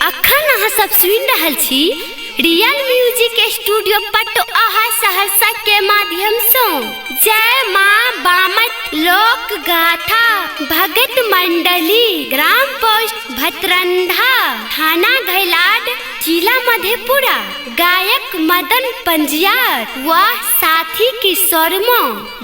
अखन अहाँ सब सुन रहल छी रियल म्यूजिक स्टूडियो पटोहा सहरसा के माध्यम से। जय माँ बामट लोक गाथा भगत मंडली ग्राम पोस्ट भतरंधा थाना घैलाड जिला मधेपुरा। गायक मदन पंजियार व साथी की स्वरमा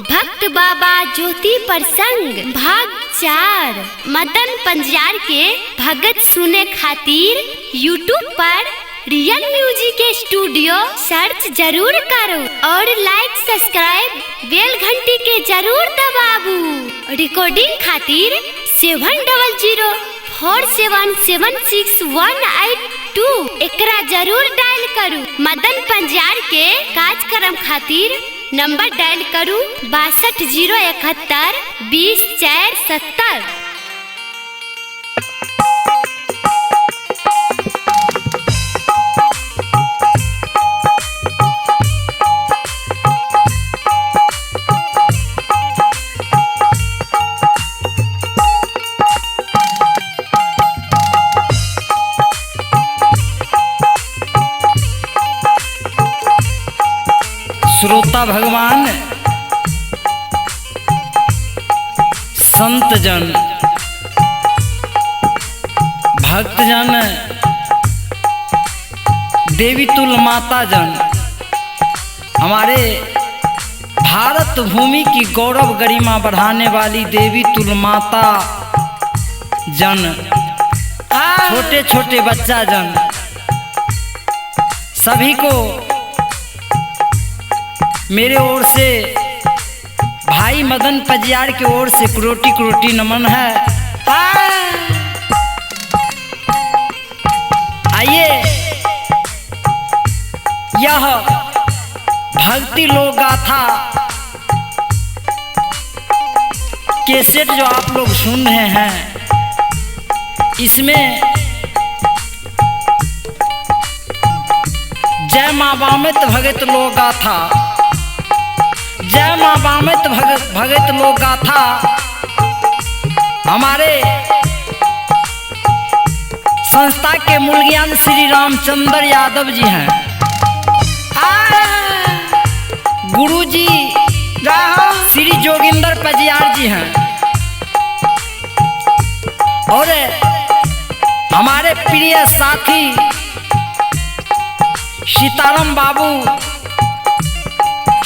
भक्त बाबा ज्योति प्रसंग भाग 4। मदन पंजियार के भगत सुने खातिर यूट्यूब पर रियल म्यूजिक स्टूडियो सर्च जरूर करो और लाइक सब्सक्राइब बेल घंटी के जरूर दबाबू। रिकॉर्डिंग खातिर 7004776182 एकरा जरूर डायल करू। मदन पंजियार के कार्यक्रम खातिर नंबर डायल करू 6201 20470। श्रोता भगवान, संत जन, भक्त जन, देवी तुल माता जन, हमारे भारत भूमि की गौरव गरिमा बढ़ाने वाली देवी तुल माता जन, छोटे छोटे बच्चा जन, सभी को मेरे ओर से भाई मदन पंजियार की ओर से करोटी करोटी नमन है। आइए, यह भक्ति लोक गाथा कैसेट जो आप लोग सुन रहे हैं, इसमें जय माँ बामट भगत लोक गाथा, जय माँ बामट भगत लोक गाथा हमारे संस्था के मूलज्ञान श्री रामचंद्र यादव जी हैं। गुरु जी श्री जोगिंदर पंजियार जी हैं और हमारे प्रिय साथी सीताराम बाबू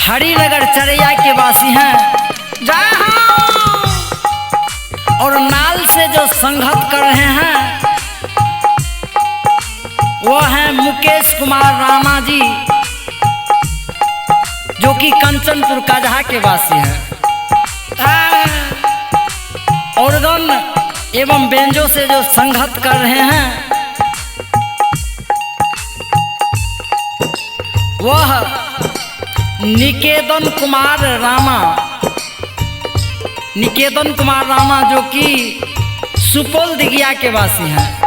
हरिनगर चरैया के वासी हैं। और नाल से जो संगत कर रहे हैं वो हैं मुकेश कुमार राणा जी, जो कि कंचनपुर काजहा के वासी हैं। ऑर्गन एवं बेंजो से जो संगत कर रहे हैं वह निकेतन कुमार रामा, निकेतन कुमार रामा जो कि सुपौल दिघिया के वासी हैं।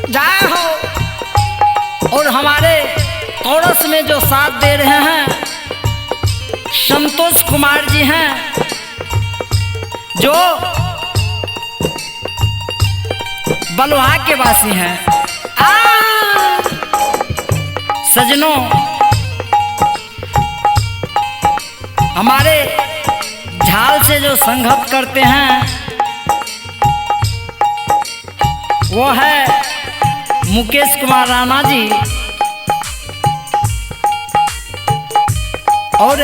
जय हो। और हमारे कोरस में जो साथ दे रहे हैं संतोष कुमार जी हैं, जो बलुआ के वासी हैं। सजनों, हमारे झाल से जो संगत करते हैं वो है मुकेश कुमार राणा जी और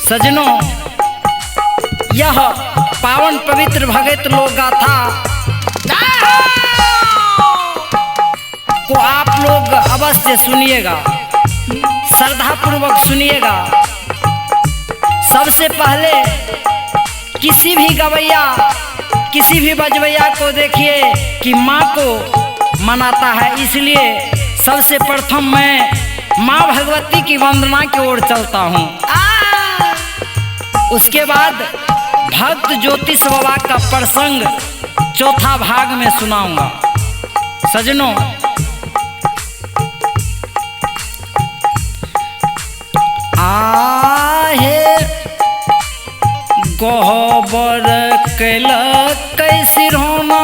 सजनों, यह पावन पवित्र भगत लोक गाथा को आप लोग अवश्य सुनिएगा, श्रद्धापूर्वक सुनिएगा। सबसे पहले किसी भी गवैया, किसी भी बजवैया को देखिए कि माँ को मनाता है, इसलिए सबसे प्रथम मैं माँ भगवती की वंदना की ओर चलता हूँ। उसके बाद भक्त ज्योतिष बाबा का प्रसंग चौथा भाग में सुनाऊंगा। सजनों, आहे गोबर कैलक कैसी रोना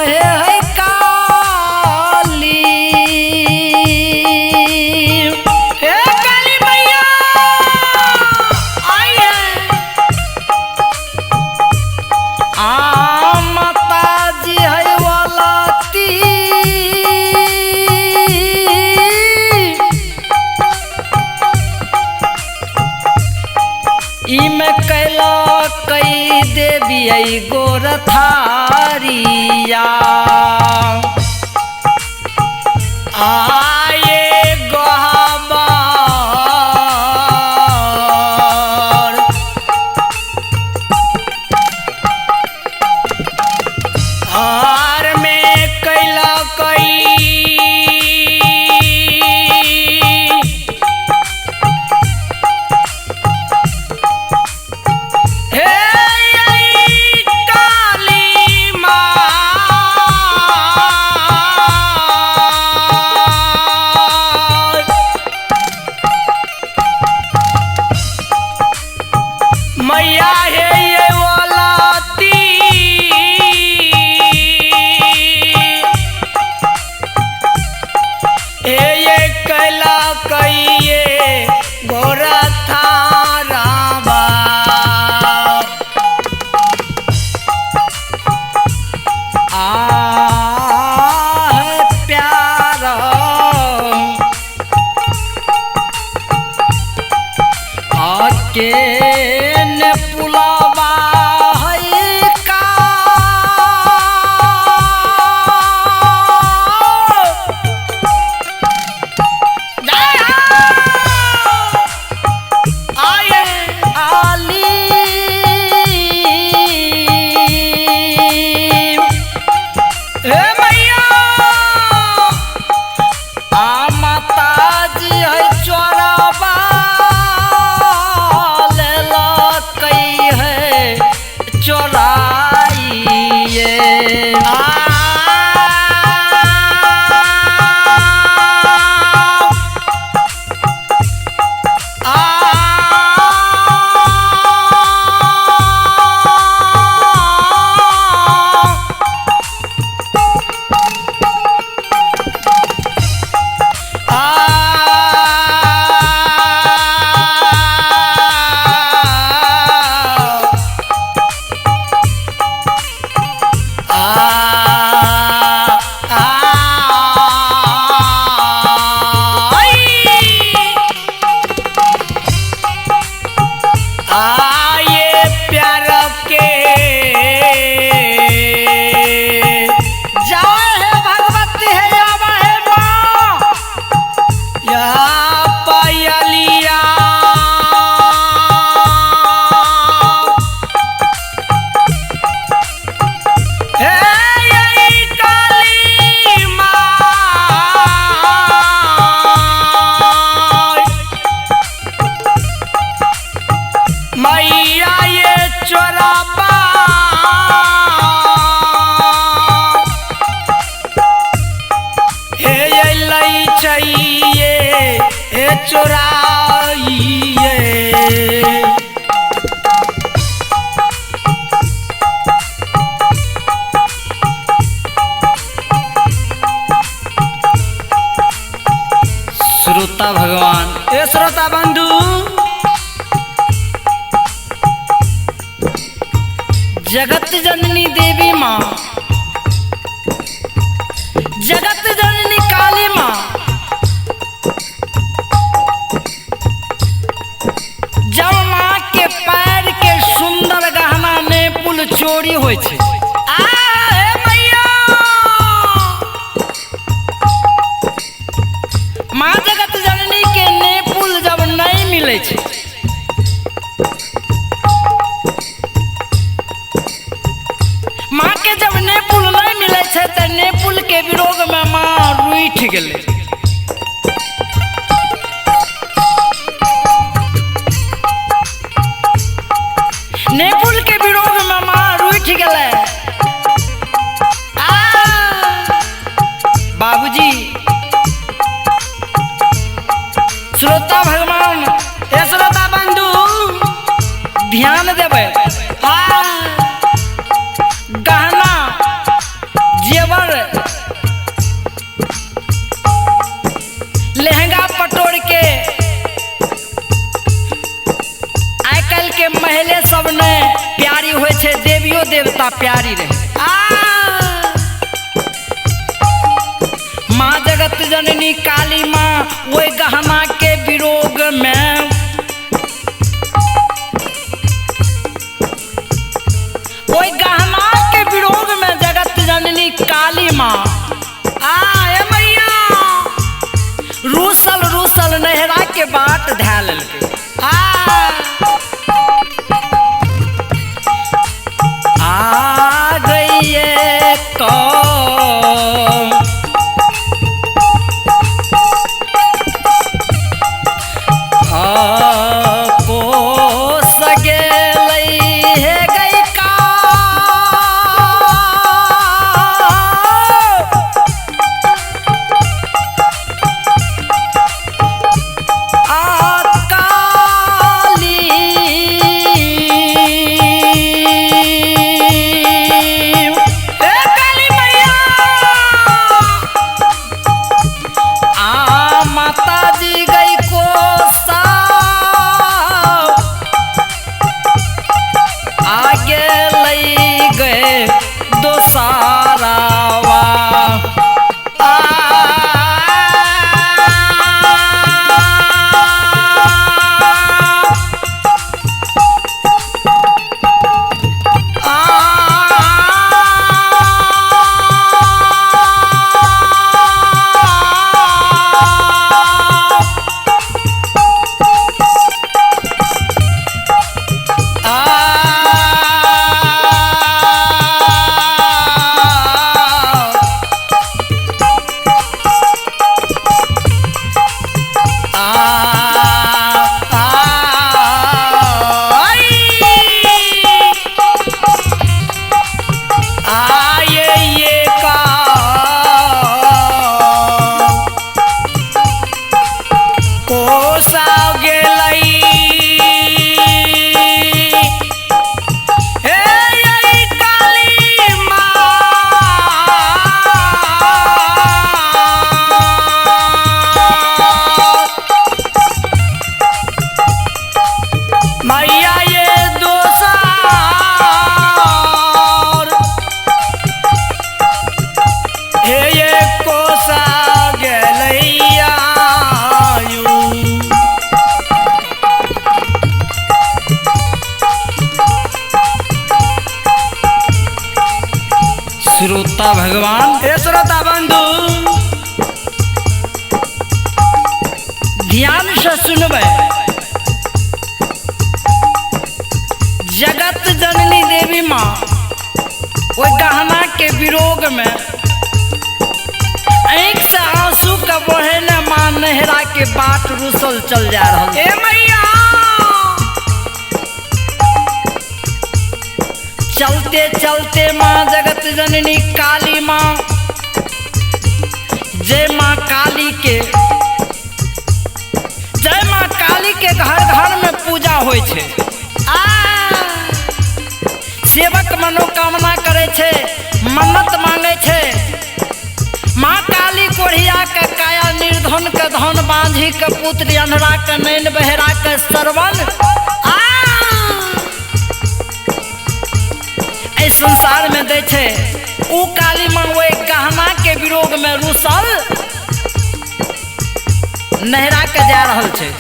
है काली, हे काली मैया आई है। माता जी है वालाती, इमे कैला कई देवी आई गोरथारिया, आए गोहबार हार में कैला कई मैया है ये वालाती, ये कैला कइए गोरा थारा बा, प्यारा आके पुलावा है का, आए आली हे मैया माता जी है चोराबा चोराइए, मैया ये चोराबा हे लई चाहिए हे चोराइए, श्रोता भगवान ए श्रोता बंधु, जगत जननी देवी माँ, जगत जननी काली माँ, जब माँ के पैर के सुंदर गहना ने पुल चोरी होय छे, माँ जगत जननी के ने पुल जब नहीं मिले छे, माँ के जब नेपुल नहीं मिले छे तो नेपुल के विरोध में माँ रूठ गेले, नेपुल के विरोध में माँ रूठ गेले। बाबूजी श्रोता भगवान, श्रोता ध्यान देवे। गहना जेवर लहंगा पटोर के आइ काल्हि के महिले सब ने प्यारी होइ छै, देवियो देवता प्यारी रहे। माँ जगत जननी काली माँ वही गहना के विरोग में वही गहना के विरोग में जगत जननी काली माँ मैया रूसल रूसल नहरा के बाट धा लेलकै। आ गई श्रोता भगवान हे श्रोता बंधु ध्यान से सुनबे। जगत जननी देवी माँ वो गहना के विरोग में आँख से आंसू का बहने माँ नहरा के बाट रुसल चल जा रहा है। मैया चलते चलते माँ जगत जननी काली माँ जय माँ काली के घर घर में पूजा होइ छै। सेवक मनोकामना करे छे, मन्नत मांगे छे। माँ काली कोढ़िया के काया निर्धन के धन बांझी के पुत्र अन्हरा के नैन बहरा के श्रवण संसार में दे छे। उ काली माँ वो गहना के विरोग में रुसल नहरा के जा रहल छे।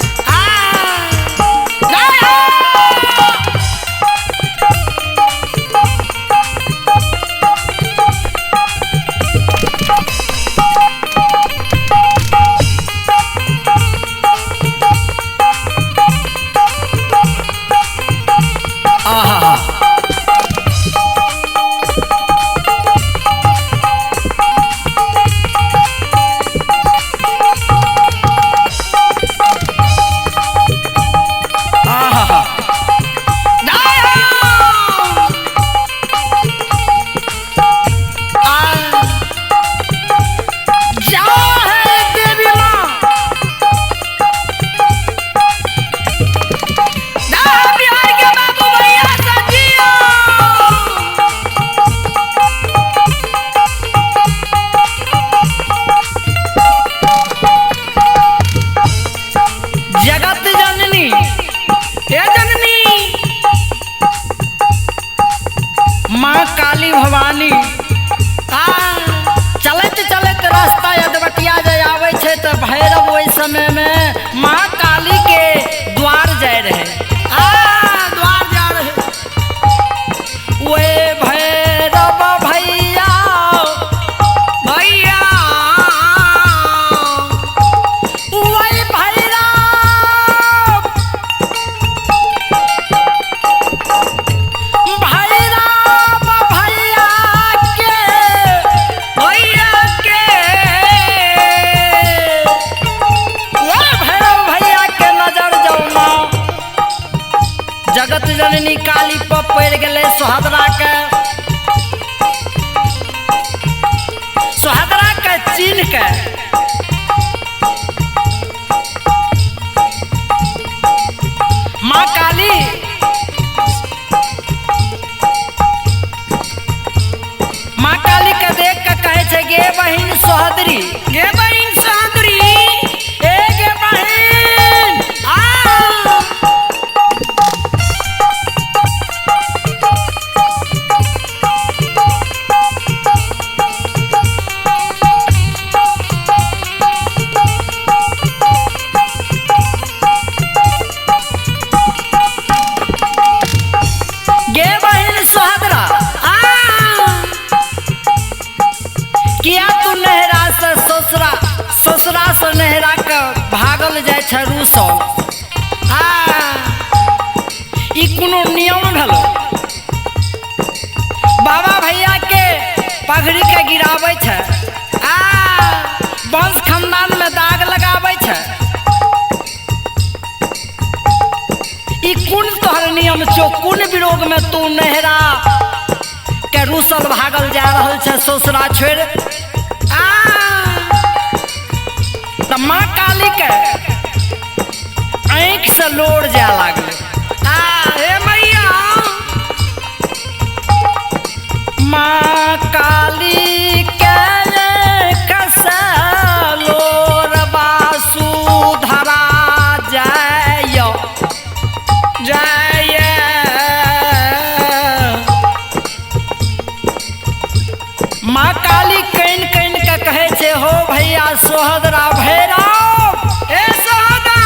काली भवानी चलत चलत रास्ता यदवटिया जे आवे छे तो भैरव ओहि समय में माँ काली के द्वार जाए रहे द्वार जा रहे वे भैरव भैया भैया वही भैरव भैरव भैया के वो भैरव भैया के नजर जौना जगत जननी काली पर पड़ गए सोहदरा के चिन्ह के माँ काली माँ काली के देख के कहे छे गे बहिन सोहदरी गे बहिन सोहदरी ए गे बहिन गे बहिन सोहदरा किया तू नहरा से ससुरा से नहरा के भागल जाय छ रूसल ई कोनो नियम भेलो बाबा भैया के पगड़ी के गिरावे छ वंश खानदान में दाग लगावे छ ई कुन तोहर नियम छो कुन विरोध में तू नहरा के रूसल भागल जा रहल छ ससुरा छोड़ त माँ काली के आँख से लोड़ जा लागले हे मैया माँ काली के कसा लोर बासु धरा जाय जाय माँ काली कैन कैन के कहे छे हो भैया सोहदरा भैरव ए सोहदरा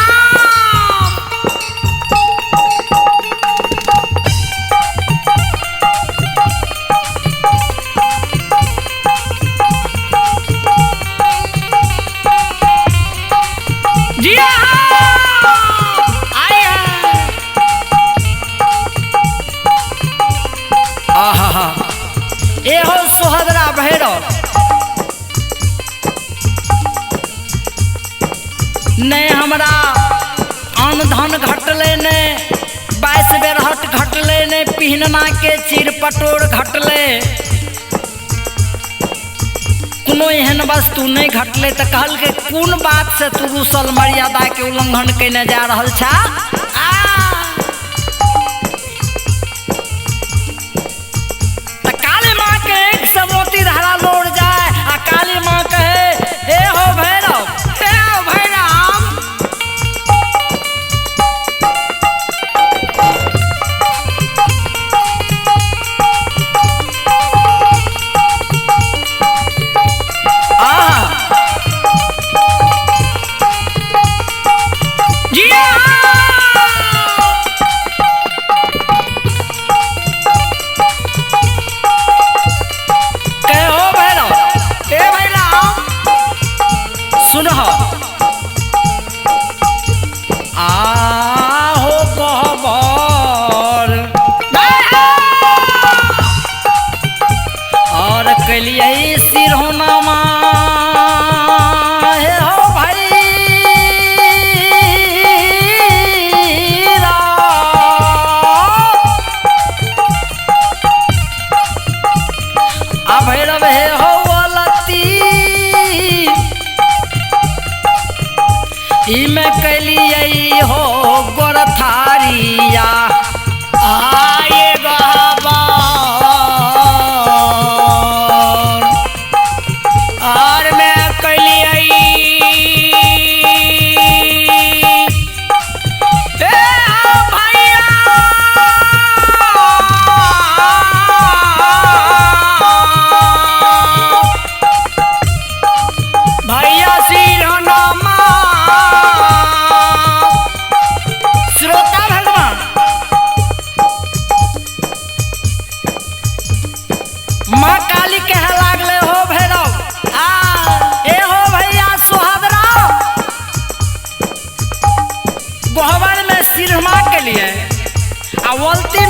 जी आया आहा ए हो सोहदरा भैरव ने हमरा अन्न धन घटले ने 22 बेरहट घटले ने पिहनना के चीर पटोर घटले कोनो एहन वस्तु नहीं घटले तो कहल के कौन बात से तू रूसल मर्यादा के उल्लंघन करने जा रहल छा तो काली माँ के एक से मोती धारा लोड़ जाए आ काली माँ कहे हे हो भैरव जी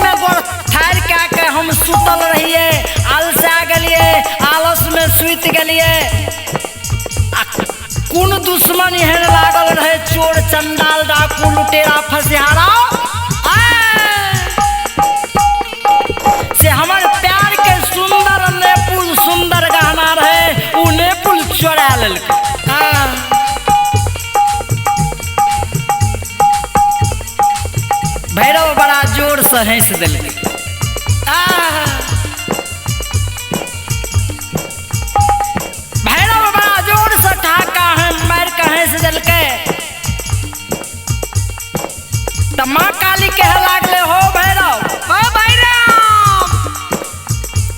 में गोड़ ठार के हम सुतल रहिए, आलसा गलिए, आलस में सुत गलिए। कौन दुश्मन एहन लागल रहे, चोर चंडाल डाकू लुटेरा फसिहारा, से हमर प्यार के सुंदर नेपुल सुंदर गहना रहे, उ नेपुल चोरा लेलकै। भैरव बड़ा जोर से हंस देलकै। भैरव बड़ा जोर से ठहाका मार के हंस देलकै। त माँ काली कहे लागले, हो भैरव, हो भैरव,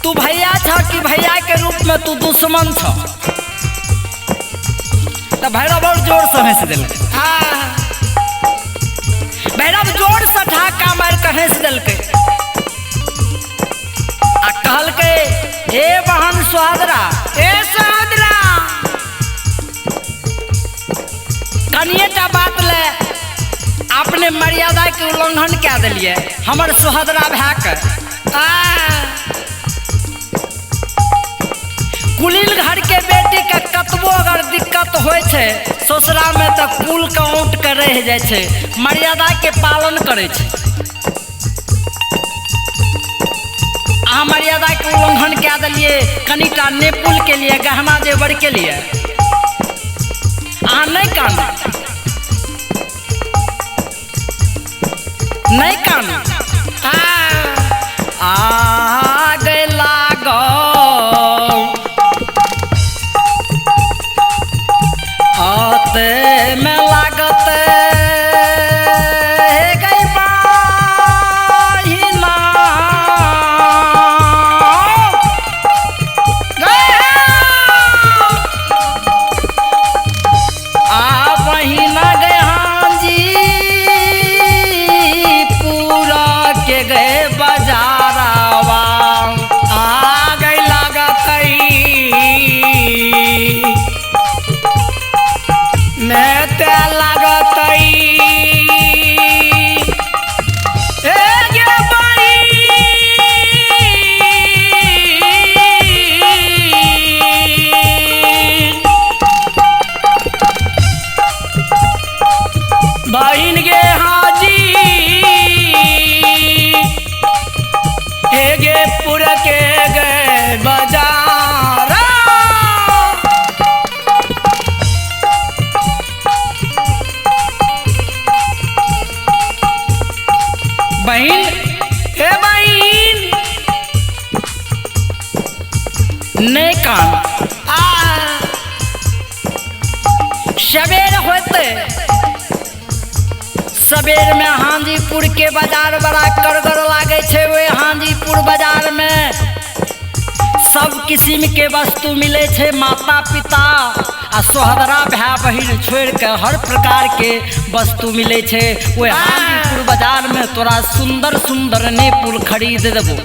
तू भैया छ कि भैया के रूप में तू दुश्मन छ? त भैरव और जोर से हंस देलकै। भैरव जोर से ठहाका मार के हंस देलकै आ कहलकै, हे बहन सुहादरा, ए सुहादरा, कनिएटा बात ले अपने मर्यादा के उल्लंघन क्या दिलिए हमर सुहादरा भै के। कुलीन घर के बेटी के कतबो अगर दिक्कत होइ छै ससुरा में तो कुल के औंट के रह जाय छै, मर्यादा के पालन करे छै। अहाँ मर्यादा के उल्लंघन क्या दिलिए कनिटा नेपुल के लिए, गहना जेवर के लिए। अहाँ नहीं कानू, नहीं कानू। आग लागो आते में लागत है गई बाहिना, आ बहिना गए हाँ जी पूरा के गए बाजारावा, आ गई लागत मैं ते लागत बहिन गे हाजी हे गे पुर के गए बाजार। बहिन, हे बहिन, नहीं कान। सवेर होते सवेर में हाजीपुर के बाजार बड़ा करगर लागे छे। वे हाजीपुर बाजार में सब किस्म के वस्तु मिले छे, माता पिता आ सोहदरा भाई बहिन छोड़ के हर प्रकार के वस्तु मिले छे। वे हाजीपुर बाजार में तोरा सुंदर सुंदर नेपुल खरीद देबो।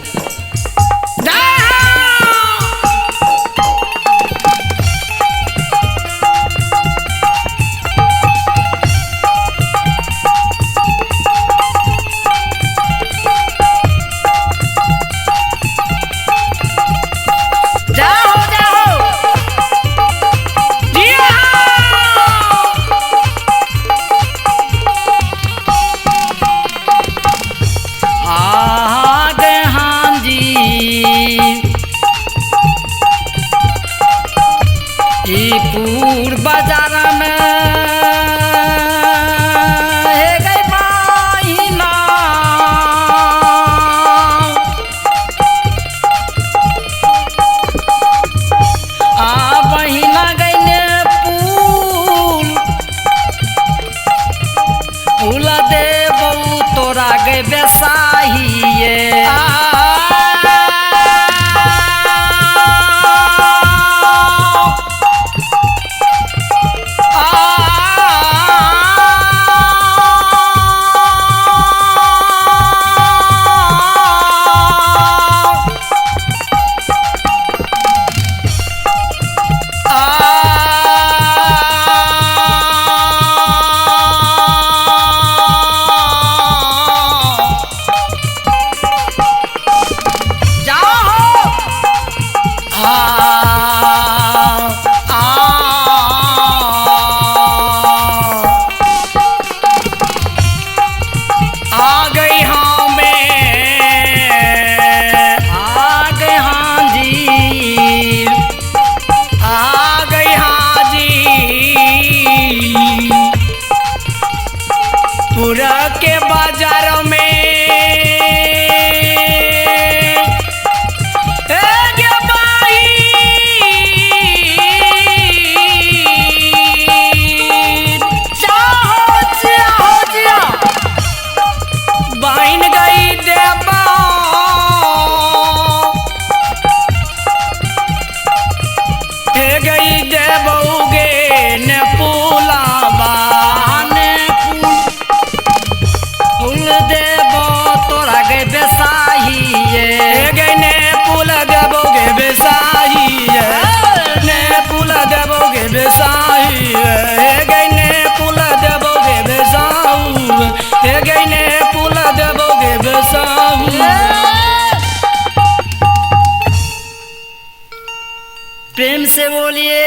प्रेम से बोलिए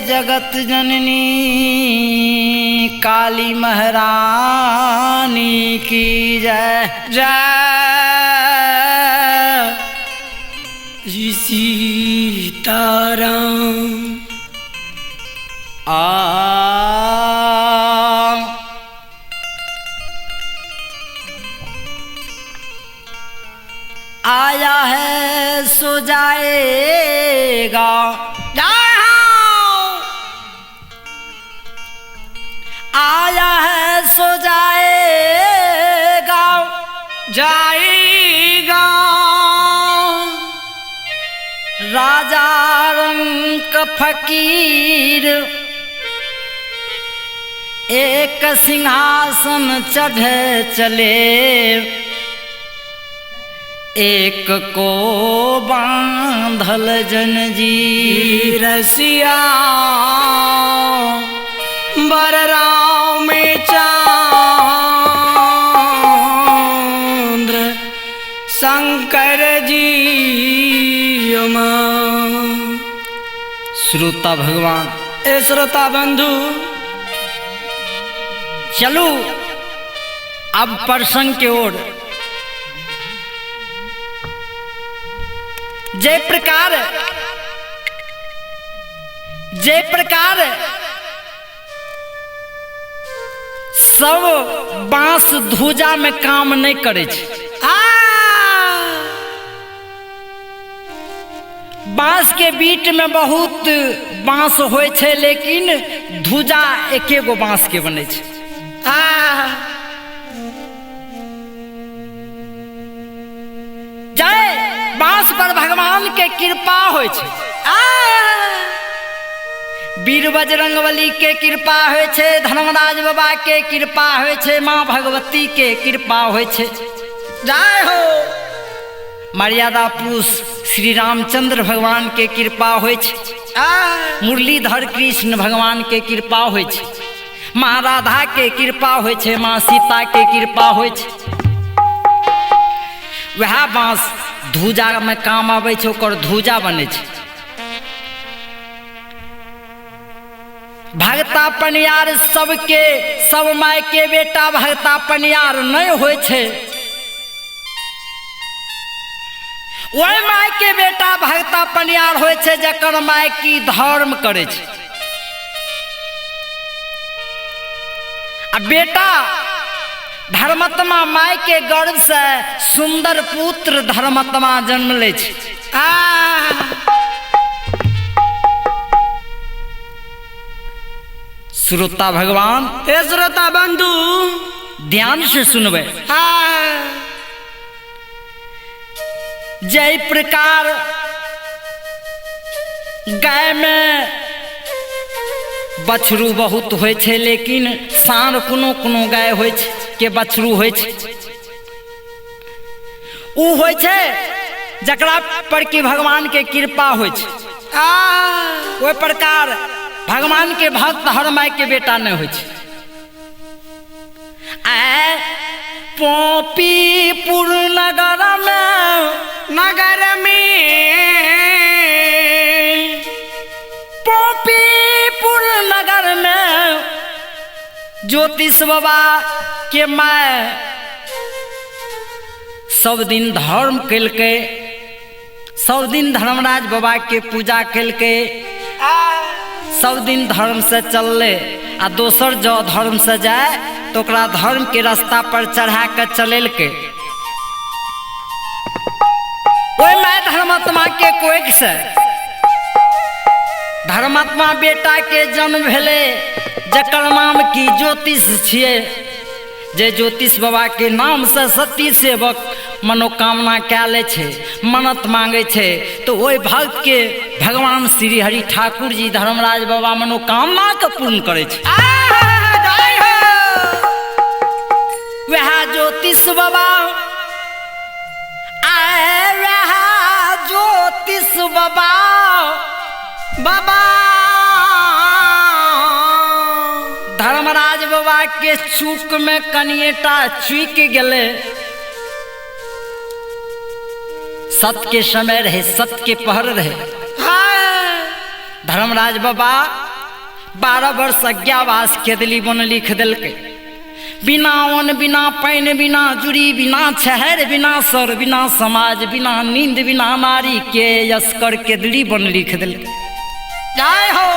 जगत जननी काली महारानी की जय जय सीताराम। आया है सो जाएगा आया है सो जाएगा जाएगा राजा रंग फकीर एक सिंहासन चढ़े चले एक को बांधल जंजीर रसिया बरराव में चांद्र शंकर जी श्रोता भगवान ए श्रोता बंधु चलो अब प्रसंग की ओर। जय प्रकार सब बांस धूजा में काम नहीं करे छे। बांस के बीट में बहुत बांस होय छे लेकिन धूजा एके गो बांस के बने छे। जय बांस पर भगवान के कृपा होय छे। वीर बजरंगबली के कृपा होय छे, धर्मराज बाबा के कृपा होय छे, माँ भगवती के कृपा होय छे। जय हो मर्यादा पुरुष श्री रामचंद्र भगवान के कृपा होय छे। मुरलीधर कृष्ण भगवान के कृपा होय छे, माँ राधा के कृपा होय छे, माँ सीता के कृपा होय छे। वह बांस धूजा में काम आवे छे, ओकर धूजा बने छे। भगता पनियार सबके सब माय के बेटा भगता पनियार नहीं होय छे। वही माय के बेटा भगता पनियार होय छे जकर माय की धर्म करे छे। आ बेटा धर्मात्मा माय के गर्भ से सुंदर पुत्र धर्मात्मा जन्म ले छे। श्रोता भगवान ए श्रोता बंधु ध्यान से सुनबे। जय प्रकार गाय में बछरू बहुत होय छे लेकिन साँड़ कोनो कोनो गाय होय छे के बछरू होय छे। उ होय छे जकरा पर कि भगवान के कृपा होय छे। ओहि प्रकार भगवान के भक्त हर माय के बेटा नहीं होय छे। पोपीपुर नगर में पोपीपुर नगर में ज्योतिष बाबा के माय सब दिन धर्म कैलके, सब दिन धर्मराज बाबा के पूजा कैलके, सब दिन धर्म से चलले। आ दोसर जो धर्म से जाए तो ओकरा धर्म के रास्ता पर चढ़ा के चलेलके। ओहि माय धर्मात्मा के कोख से धर्मात्मा बेटा के जन्म भेले जकर नाम की ज्योतिष छिए। जे ज्योतिष बाबा के नाम से सती सेवक मनोकामना कै ले छे, मन्नत मांगे छे तो ओहि भक्त के भगवान श्री हरि ठाकुर जी धर्मराज बाबा मनोकामना के पूर्ण करे छे। वह ज्योतिष बाबा ज्योतिष बाबा धर्मराज बाबा के चूक में कनिएटा चूक गेले। सत्य के समय रहे, सत्य के पहर रहे। धर्मराज बाबा 12 वर्ष अज्ञावास केदली बन लिख दिलके। बिना अन्न बिना पानि बिना जुड़ी बिना छहर बिना सर बिना समाज बिना नींद बिना नारी के यस्कर केदली बन लिख दिलके। जय हो।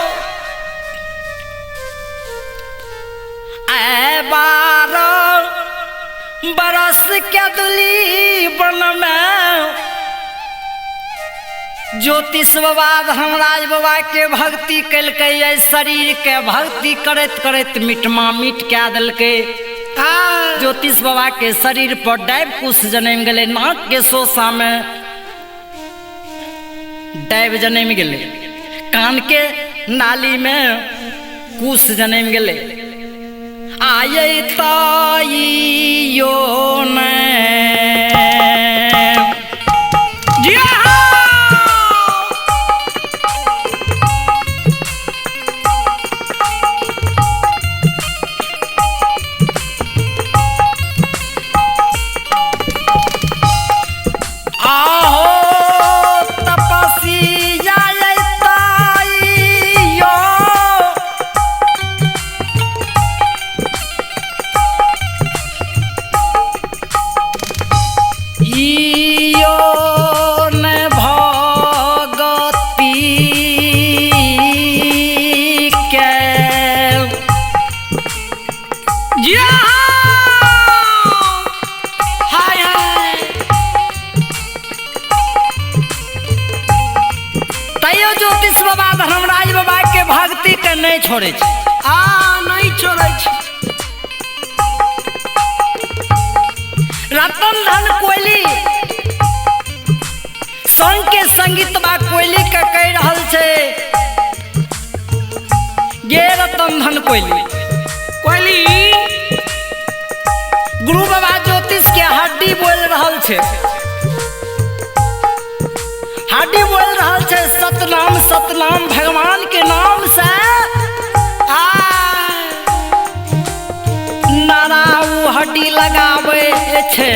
12 बरस केदली बन में ज्योतिष बाबा धर्मराज बाबा के भक्ति कलकै। शरीर के भक्ति करैत करैत मिटमा मिट कए देलकै। ज्योतिष बाबा के शरीर पर डाइब कुश जन्म गेलै। नाक के सोसा में डाइब जन्म गेलै। कान के नाली में कुश जन्म गेलै। आये ताइयो ने नहीं छोड़े नहीं छोड़े। रतन धन कोयली संग के संगीत बा कोयली के कह रहल छे। गे रतन धन कोयली कोयली गुरु बाबा ज्योतिष के हड्डी बोल रहल छे। हड्डी बोल रहल छे। सतनाम सतनाम भगवान के नाम से नारा उ हड्डी लगावे छे।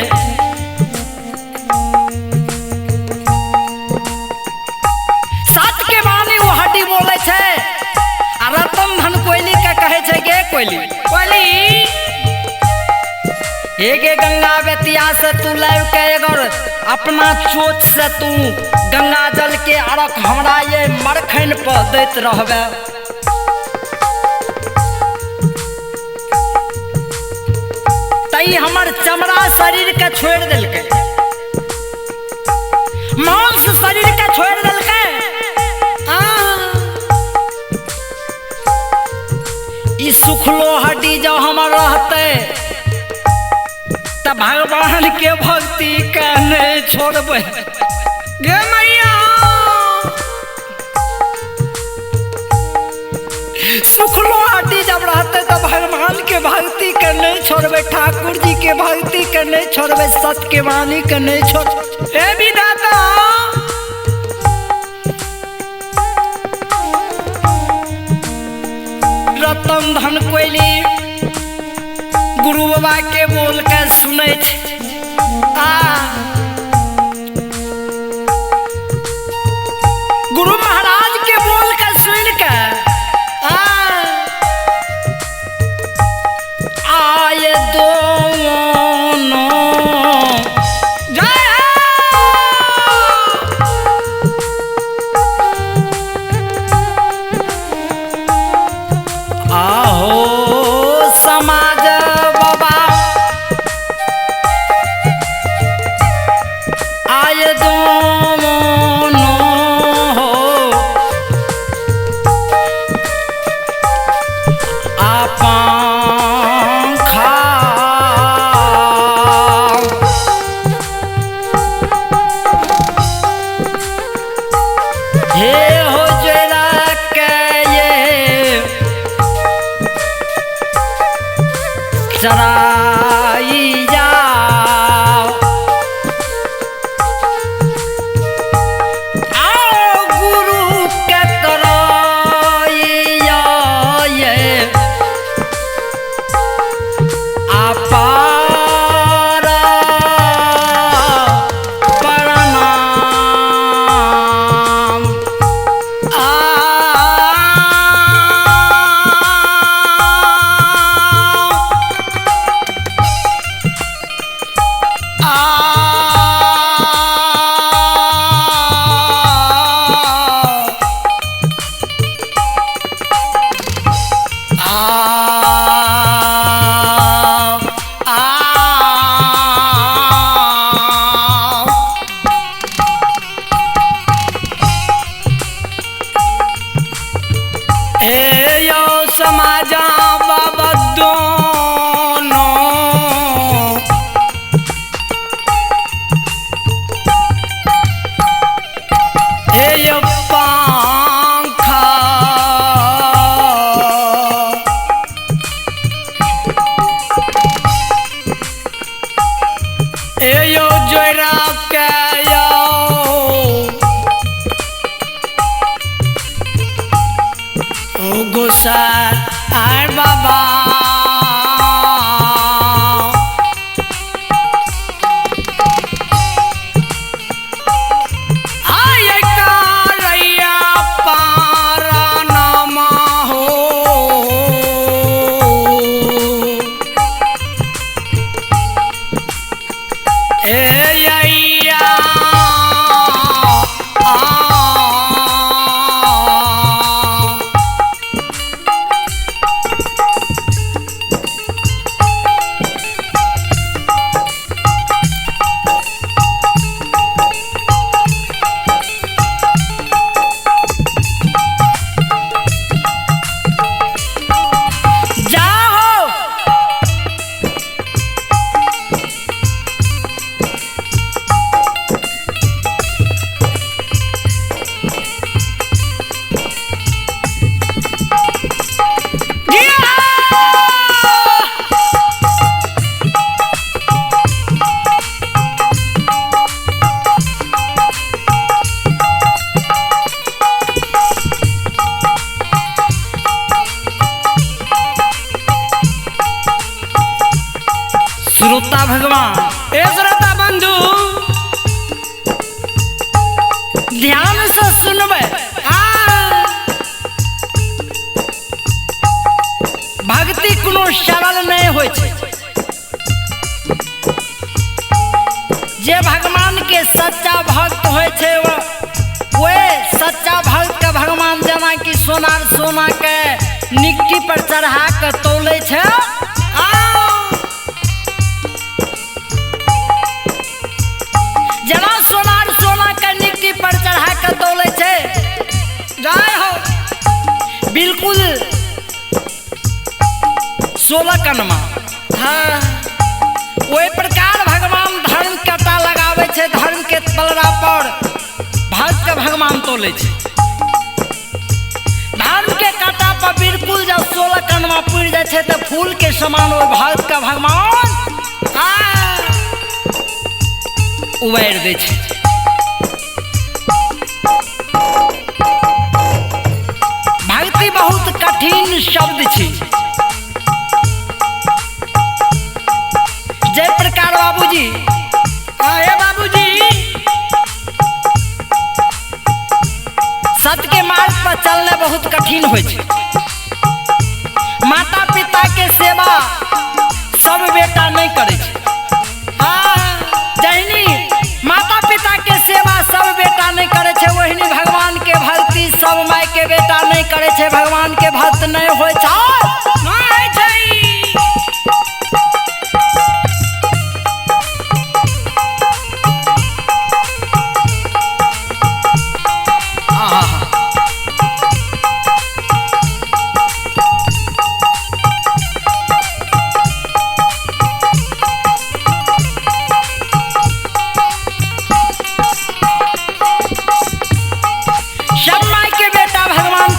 सत के बानी वो हड्डी बोले छे। आ रतन धन कोयली के कहे छे गे कोयली कोयली एगे गंगा बेतिया से तू लाइव के अगर अपना चोच से तू गंगा जल के अरक हमरा ये मरखन पर दैत रहबे। तई हमर चमड़ा शरीर के छोड़ दिलके। मांस शरीर के छोड़ दिलके। ई सुखलो हड्डी जो हमर रहते त भगवान के भक्ति के नहीं छोड़बे। गे मैया सुखलो हड्डी जब रहते तो भगवान के भक्ति के नहीं छोड़बे। ठाकुर जी के भक्ति के नहीं छोड़बे। सत के वाणी के नहीं छोड़। ए विधाता रतन धन कोयली गुरु बाबा के बोल के सुने गुरु महाराज के बोल के सुन के आए दोनों जय आहो समाज बाबा आए दोनों हो पंखा हे हो जरा के ये चराई जाओ। आओ गुरु के कराइया ये अपारा प्रणाम। ध्यान से सुनबे। भक्ति कोनो सरल नहीं होइ छै। जे भगवान के सच्चा भक्त होइ छै वो सच्चा भक्त के भगवान जेना कि सोना के निक्की पर चढ़ा के तौले छै। जेना सोना के निक्की पर चढ़ा के तौले छै। जय हो। बिल्कुल 16 कनमा। हाँ, वही प्रकार भगवान धर्म कटा लगावे छे। धर्म के पलड़ा पर भक्त के भगवान तोले छे। धर्म के काटा पर बिल्कुल जब 16 कनमा पुर जाए छे तो फूल के समान वो भक्त का भगवान उबार दे छे। भक्ति बहुत कठिन शब्द छे। जय प्रकार बाबूजी। हे बाबूजी, सत्य के मार्ग पर चलना बहुत कठिन होइ छै। माता पिता के सेवा सब बेटा नहीं करे छै। जहिनी माता पिता के सेवा सब बेटा नहीं करे छै, वहिनी भगवान के भक्ति सब माय के बेटा नहीं करे छै। भगवान के भक्त नहीं होइ छै।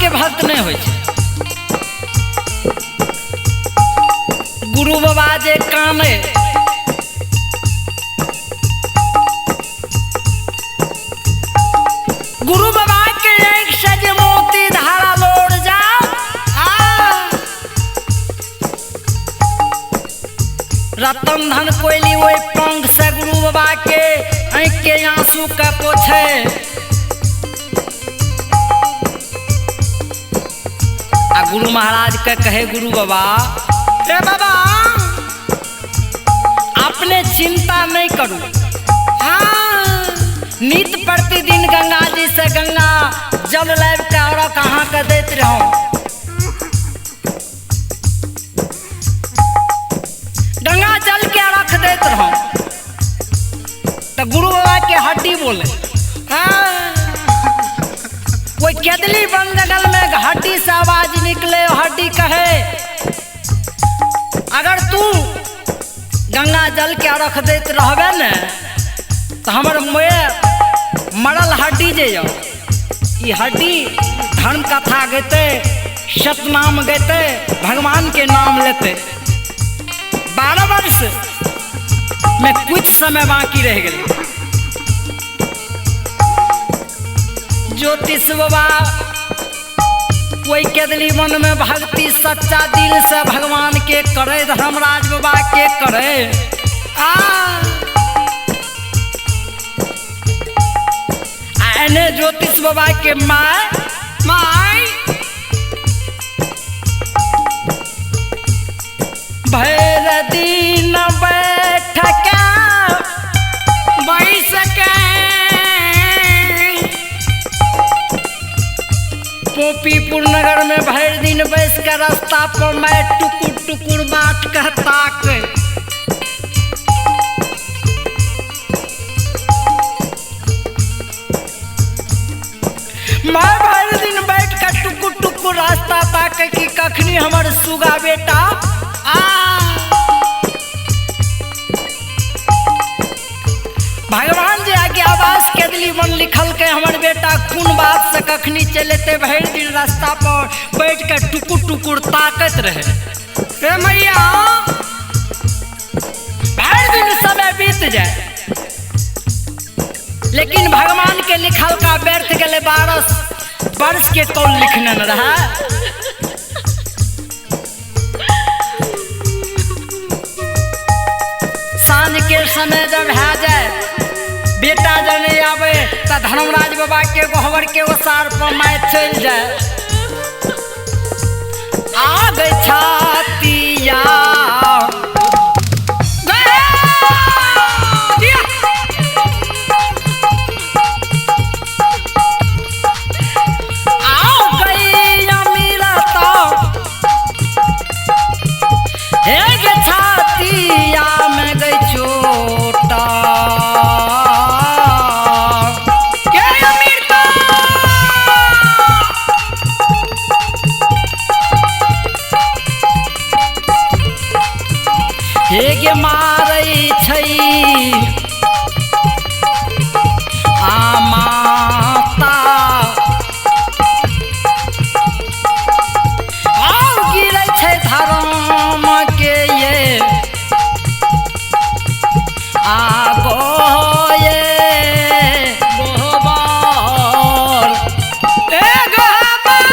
भक्त नहीं होइ छै। गुरु बाबा जे काने गुरु बाबा के एक से जे मोती धारा लोड़ जा। रतन धन कोयली वही पंख से गुरु बाबा के आँख के आंसू के पोछे। गुरु महाराज के कहे गुरु बाबा, हे बाबा अपने चिंता नहीं करू। नित प्रतिदिन गंगा जी से गंगा जल लाइव के और कहाँ के देते रहो। गंगा जल के रख देते रहो। तो गुरु बाबा के हड्डी बोले। वो केदली बन जंगल में हड्डी से आवाज निकले। हड्डी कहे अगर तू गंगा जल के रख देते रहबे न तो हमर मरल हड्डी जे ये हड्डी धर्म कथा गते, सतनाम गते, भगवान के नाम लेते। 12 वर्ष में कुछ समय बाकी रह गए। ज्योतिष बाबा कोई केदली मन में भक्ति सच्चा दिल से भगवान के करे। धर्मराज बाबा के करे। एने ज्योतिष बाबा के माय भैर दिन बैठ सके गोपीपुर नगर में भर दिन बैस कर रास्ता पर मैं टुकुर टुकुर बात कहता के मैं भर दिन बैठ कर टुकुर टुकुर रास्ता ताके कि कखनी हमर सुगा बेटा भगवान जी आगे आवास के दिली मन लिखल के हमर बेटा कौन बात से कखनी चलते भर दिन रास्ता पर बैठ कर टुकुर टुकुर ताकत रहे मैया भर दिन समय बीत जाए लेकिन भगवान के लिखल का व्यर्थ गले 12 वर्ष के कौन लिखने न रहा। सांझ के समय जब है जाए बेटा जने आवे तो धर्मराज बाबा के गोहबर के ओसार पर मैं चल जाए आग छातिया हेगे मारै छै आ माता और गिरै छै धर्म के ये आगो ये गोबर ए गोबर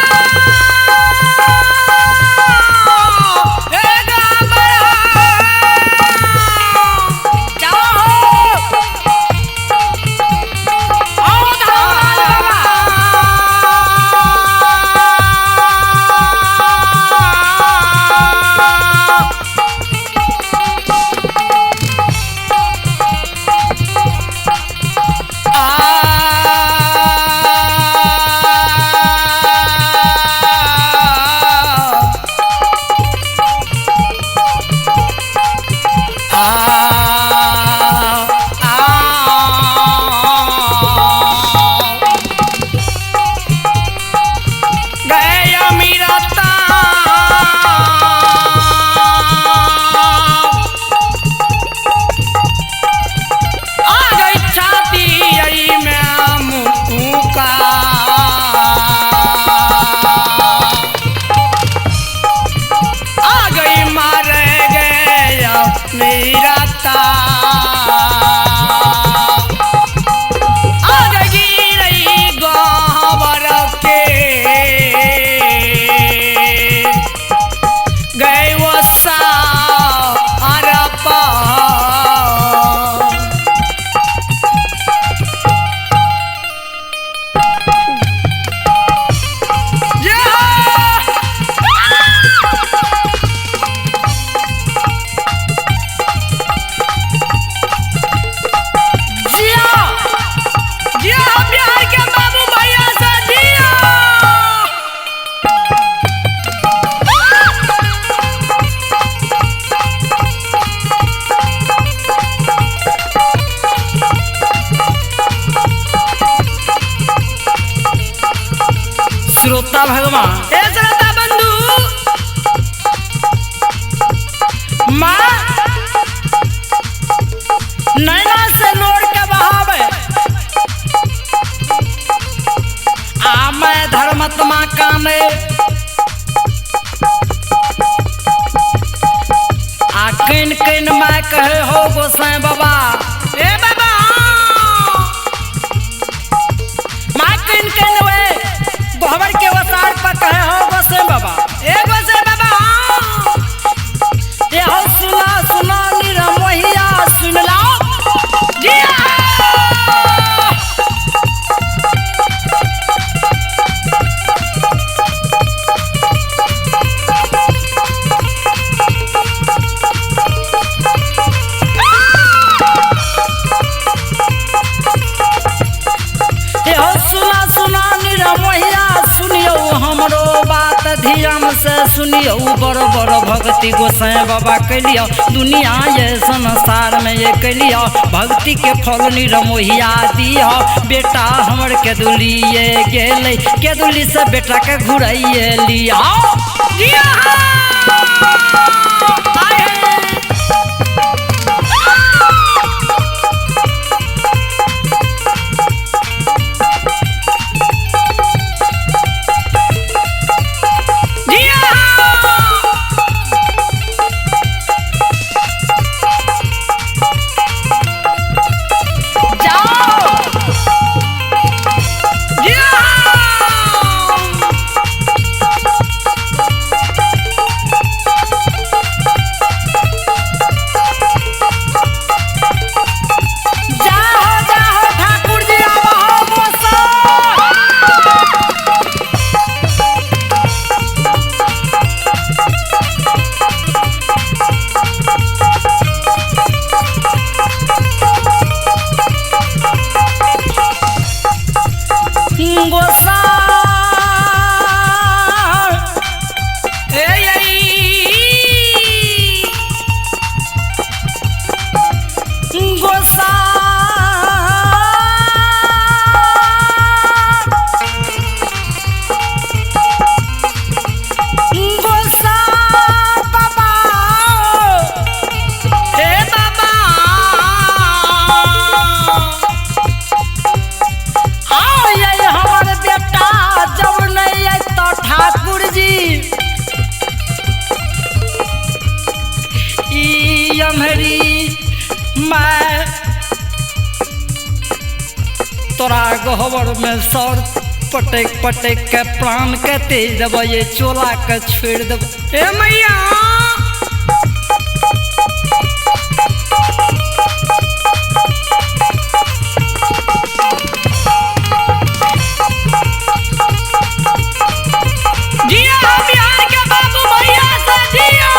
श्रोता भगवान ए श्रोता बंधु माँ नैना से लोड़ के बहावे आ मैं धर्मात्मा काने आ किन किन मैं कहे हो गोसाई बाबा ए बाबा मैं किन किन वे गोहबर के वसार पर कहे हो गोसे बाबा ए गोसे बाबा ये हो सुना सुना निरमोहिया सुन लाओ जिया ये हो सुना सुना निरमोहिया सुनियो हमरो बात ध्यान से सुनियो बड़ बड़ भक्ति गोसाई बाबा कैलियो दुनिया ये संसार में ये कैलियो भक्ति के फल निरमोहिया दियो बेटा हमर के दुलिए गेले के दुली से बेटा के घुराइए लिया गोसा गोसा गोसा बाबा हे बाबा आओ ये हमारे बेटा जब नहीं है तो ठाकुर जी ई अमहरी मैं तोरा गहवर में सौर पटक पटक के प्राण के तेज देव ये चोला के छोड़ देव ए मैया जिया बिहार के बाबू भैया से जिया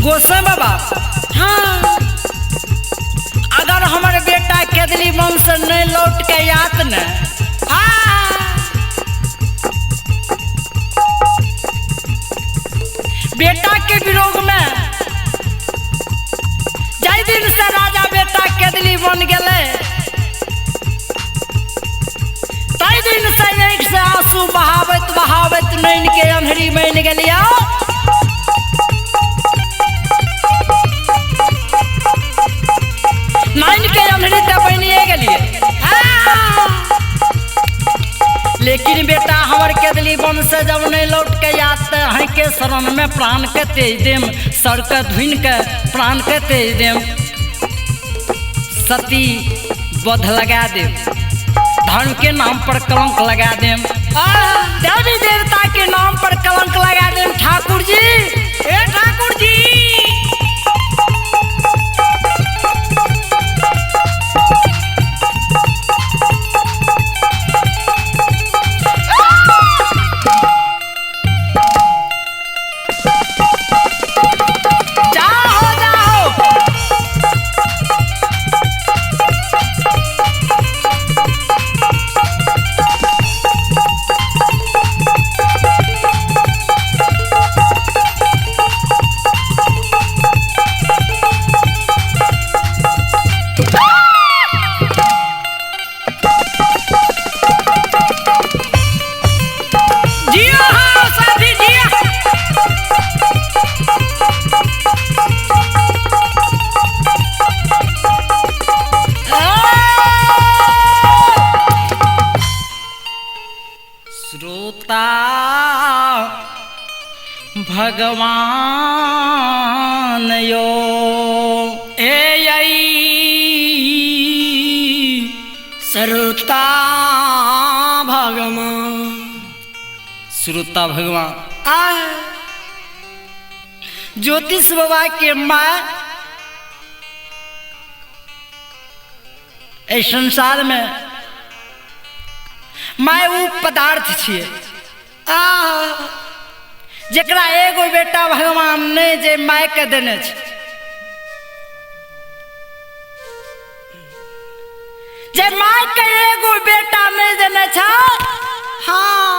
गोसा बाबा हाँ अगर हमारे बेटा केदली वंश नहीं लौट के आत न बेटा के विरोध में जय दिन से राजा बेटा केदली बन गए तय दिन से एक से आंसू बहावत बहावत नैन के अंधेरी बन गलिया नाइन के अंधेरी तो बनिए गलिए लेकिन बेटा हमार केदली वंश जब नहीं लौट के आते हैं के शरण में प्राण के तेज देम सर के धुन के प्राण के तेज देम सती बध लगा देम धर्म के नाम पर कलंक लगा देम देवी देवता के नाम पर कलंक लगा देम ठाकुर जी ए ठाकुर जी भगवान यो श्रोता भगवान श्रोता भगवान ज्योतिष बाबा के माँ इस संसार में माय वो पदार्थ छिए जकरा एगो बेटा भगवान ने जे माय के देने छै जे माय के एगो बेटा नहीं देने छै हाँ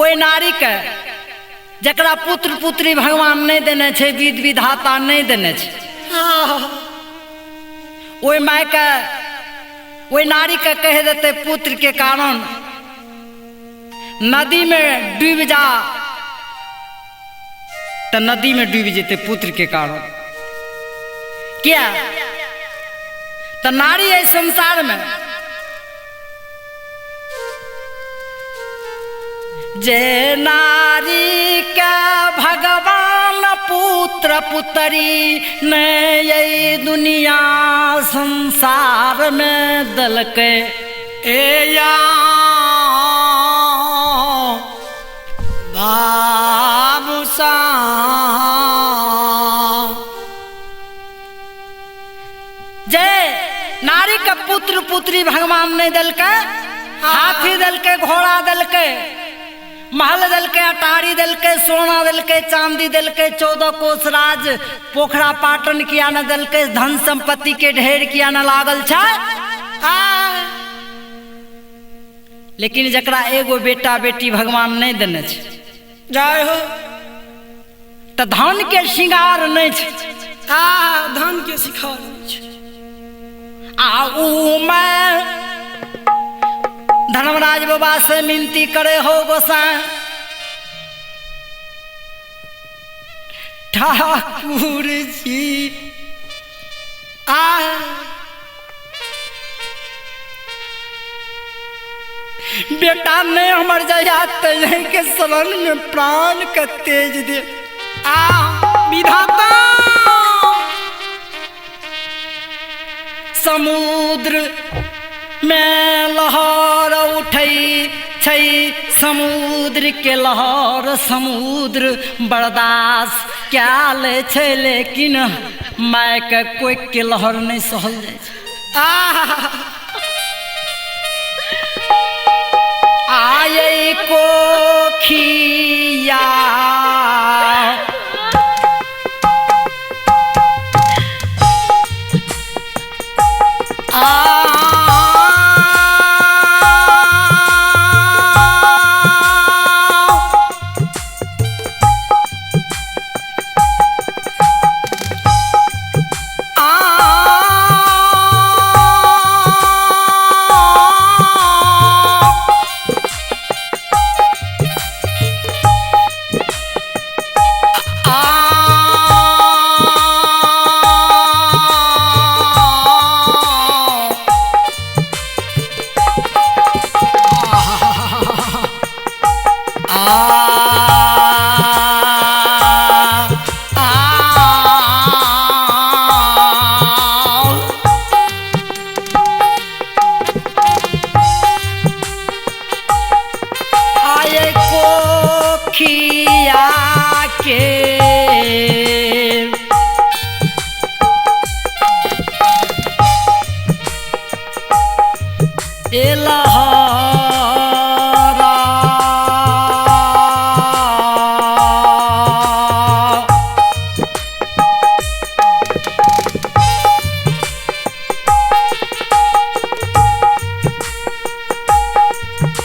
ओई नारी के जकरा पुत्र पुत्री भगवान नहीं देने छै विध विधाता नहीं देने छै ओई माय के ओई नारी के कह देते पुत्र के कारण नदी में डूब जा तो नदी में डूब जेते पुत्र के कारण क्या तो नारी है संसार में जे नारी का भगवान पुत्र पुत्री ने ये दुनिया संसार में दल के बाबू सा जय नारी का पुत्र पुत्री भगवान ने दल के हाथी दल के घोड़ा दल के महल दल के अटारी दल के सोना दल के चांदी दल के 14 कोस राज पोखरा पाटन किया न दल के धन संपत्ति के ढेर किया न लागल छा लेकिन जकरा एगो बेटा बेटी भगवान नहीं देने छे जय हो तो धन के श्रृंगार नहीं छे धन के शिखर छै। आऊ मैं धर्मराज बाबा से मिनती करे हो गोसाई ठाकुर जी बेटा ने हमर जया तेज के शरण में प्राण के तेज दे विधाता समुद्र में लहर उठई छै समुद्र के लहर समुद्र बर्दाश्त क्या ले छै लेकिन माय के कोई के लहर नहीं सहल जाय छै आये को खिया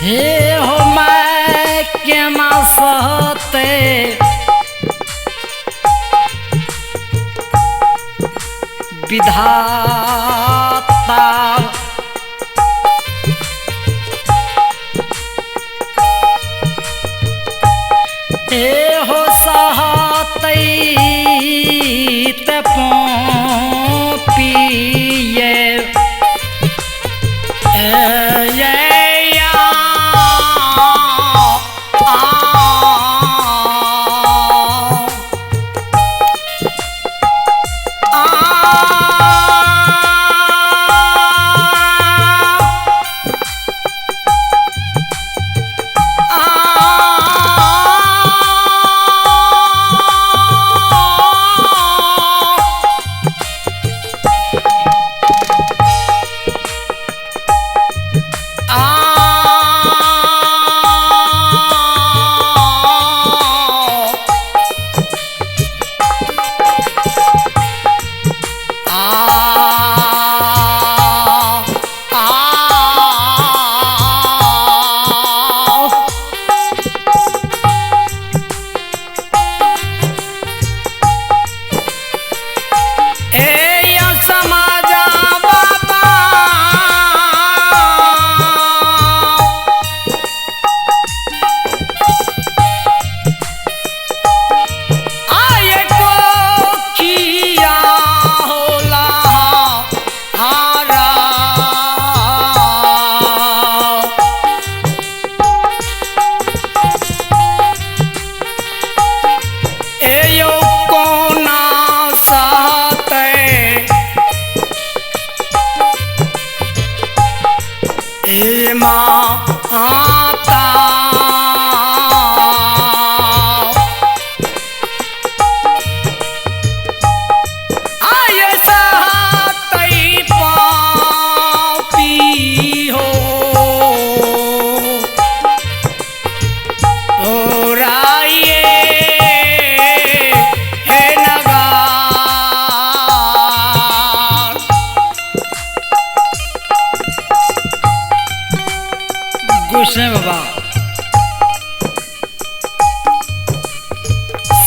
हे हो मैं के ना सहते विधाता हे हो सहते ते पिए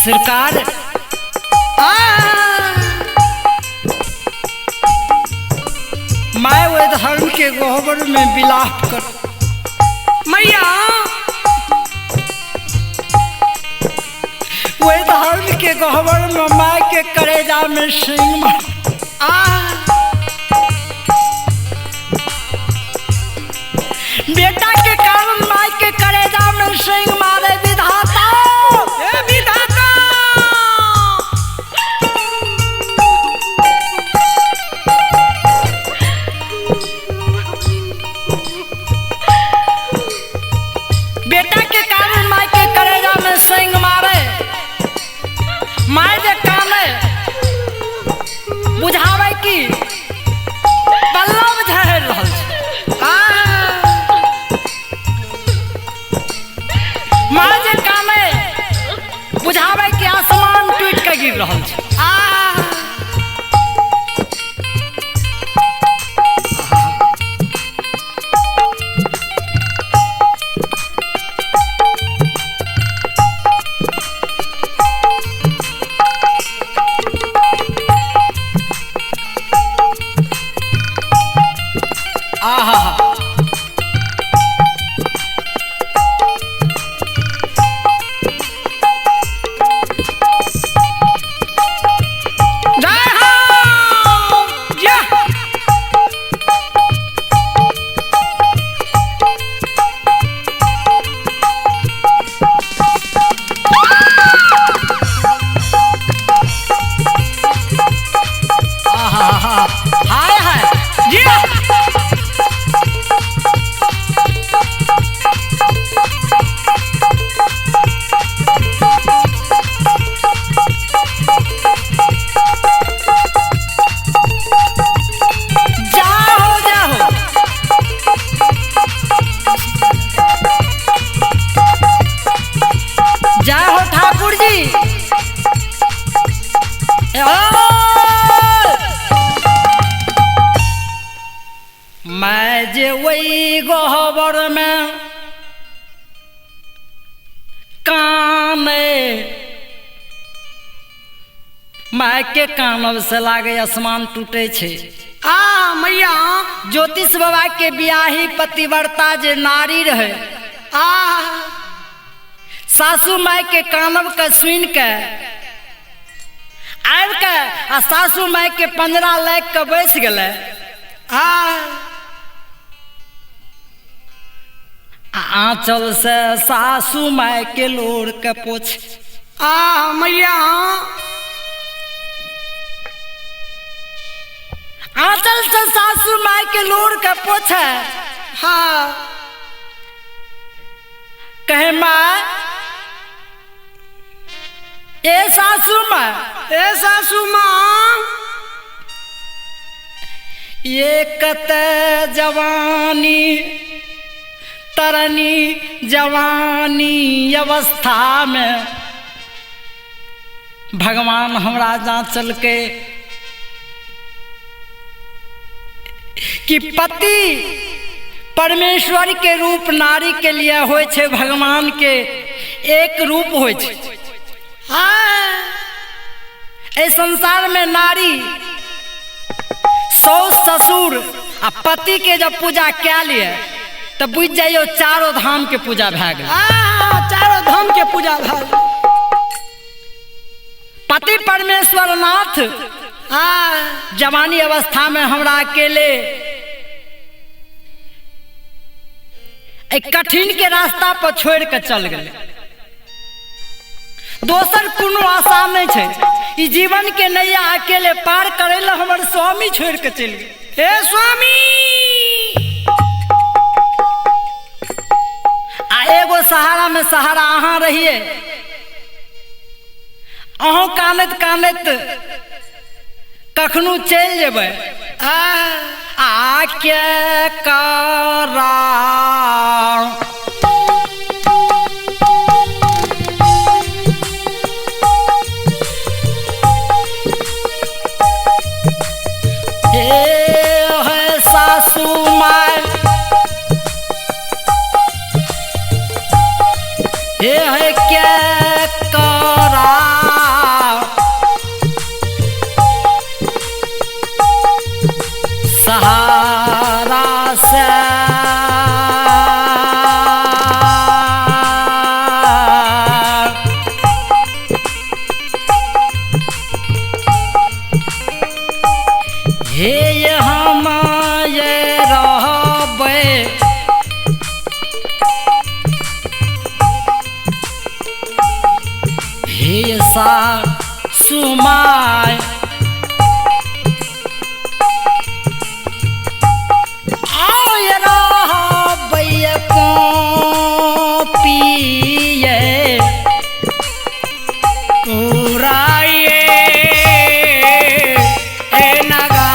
सरकार मैं वे धर्म के गोबर में विलाप कर मैया वे धर्म के गोबर में माँ के करेजा में सिंह मार बेटा के कारण माँ के करेजा में सिंह मारे विधाता ए विधाता बेटा के कारण माँ के करेजा में सिंह मारे माँ जे काने बुझावे की बल्लभ झहर रहल छै माँ जे काने बुझावे कि आसमान टूट के गिर रहल छै मैं जे वही गोबर में काने माय के कानब से लागे आसमान टूटे छे मैया ज्योतिष बाबा के बियाही पतिव्रता जे नारी रहे सासू माय के कानब के सुन के आब के आ सासू माय के पंजरा लाग के बैस गए आंचल से सासू माय के लोड़ के पोछ मैया आंचल से सासू माय के लोड़ के पोछे कहे माँ ए सासू माँ ये कत जवानी तरनी जवानी अवस्था में भगवान हमरा जांचल के कि पति परमेश्वर के रूप नारी के लिए होय छे भगवान के एक रूप होय छे इस संसार में नारी सास ससुर आ पति के जब पूजा क्या लिए तो बुझ जाइयो चारों धाम के पूजा भए गेल चारों धाम के पूजा भए पति परमेश्वर नाथ जवानी अवस्था में हमरा अकेले एक कठिन के रास्ता पर छोड़ के चल गए दोसर कोनो आशा नहीं छे ई जीवन के नैया अकेले पार करे ला हमर स्वामी छोड़ के चल गए हे स्वामी आ एगो सहारा में सहारा अहाँ रहिए अहों कानत कानत कखनू चल जेबै आके करा है सासू माय हे है क्या करा हे सासु माय आय रहबै पिए पुराए नगार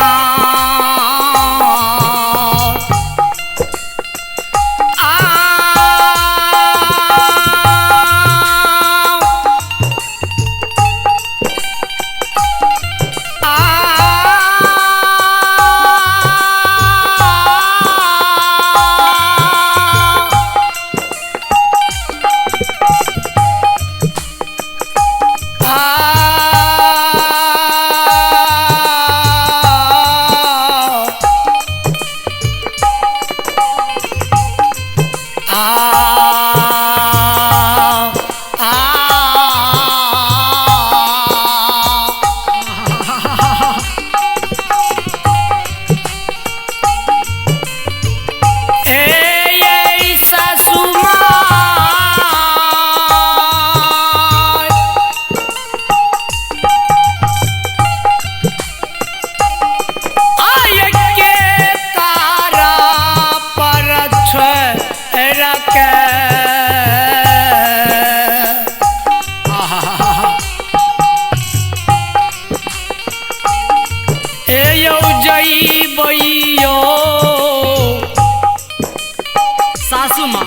सासू माँ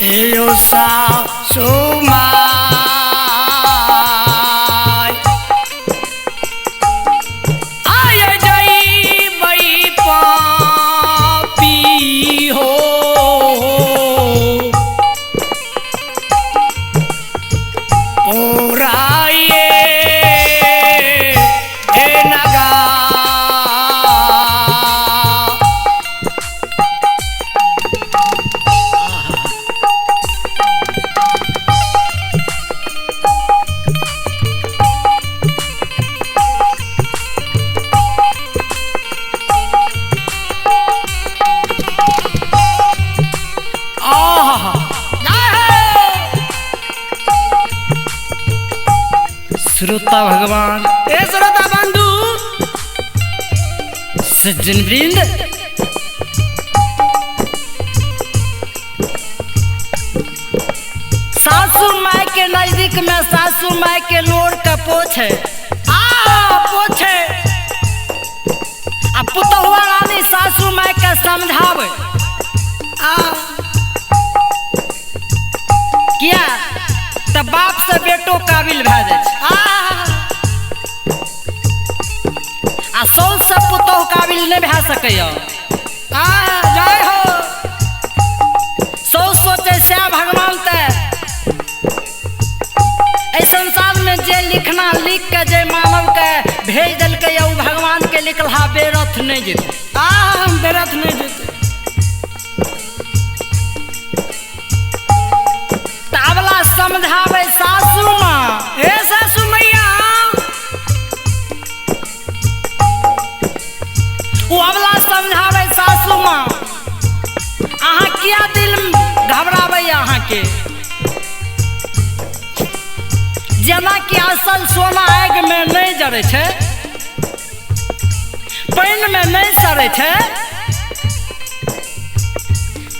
एयो सासु माय आय जइबै पापी हो पुराए नगार श्रोता भगवान ए श्रोता बंधु सज्जन वृंद सासू माय के नजदीक में सासू माय के लोड़ का पोछ है पोछे आ पुतहुआ रानी सासू माय के समझावे किया तो बाप से बेटो काबिल भए जाइ छै आ सौस से पुतहु काबिल नहीं भए सकैया जय हो सौस सोचे से भगवान ते एहि संसार में जे लिखना लिख के जे मानव के भेज दिलकै उ भगवान के लिखला बेरथ नहीं जेतै बेरथ नहीं जेतै तावला समझावे सासू माँ हे सासू मैया वो अवला समझावे सासू माँ अहाँ किया दिल घबरावे अहाँ के जेना कि असल सोना आग में नहीं जड़े छै पानि में नहीं सड़े छै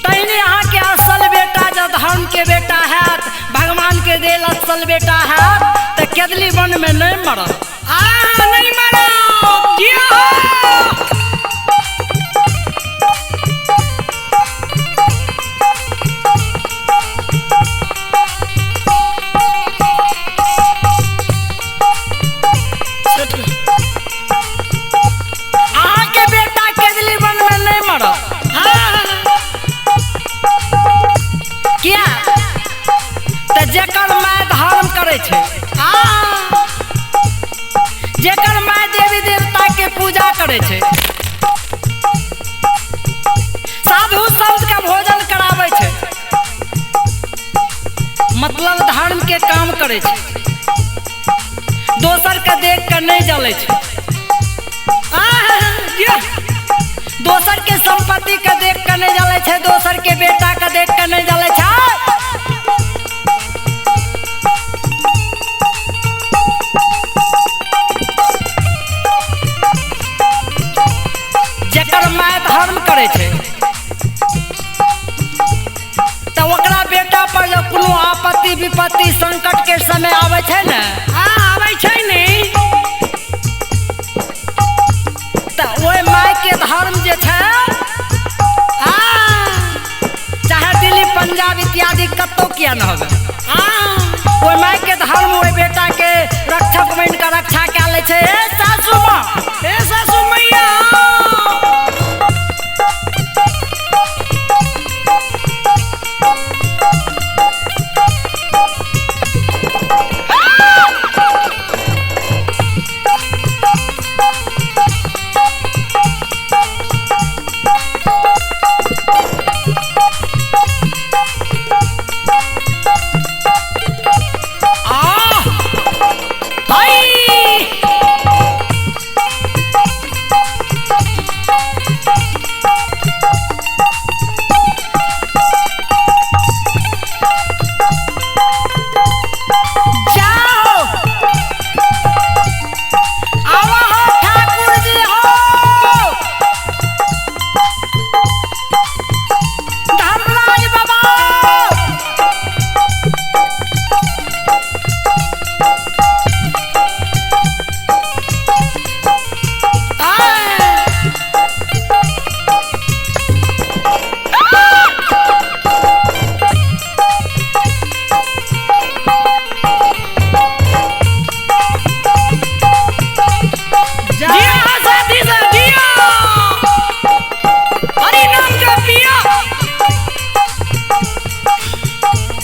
तहिने अहाँ के असल बेटा जब धर्म के बेटा हैत भगवान के देल असल बेटा हैत तो केदली वन में नहीं मरत नहीं मरो अहाँ के बेटा केदली वन में नहीं मरत किया तो जेकर माय धर्म करे छै जेकर माय देवी देवता के पूजा करे छै साधु संत के भोजन करावे छै मतलब धर्म के काम करे छै दोसर के देख के नहीं जले छै दोसर के संपत्ति के देख के नहीं जले छै दोसर के बेटा के देख के नहीं जले छै विपत्ति संकट के समय आवे छे न, आबै छै ने त ओइ माय के धर्म जे छे, चाहे दिल्ली पंजाब इत्यादि कतौ किया न होवे, ओइ माय के धर्म ओइ बेटा के रक्षक बन के रक्षा कै ले छे। ए सासू माँ, ए सासू मैया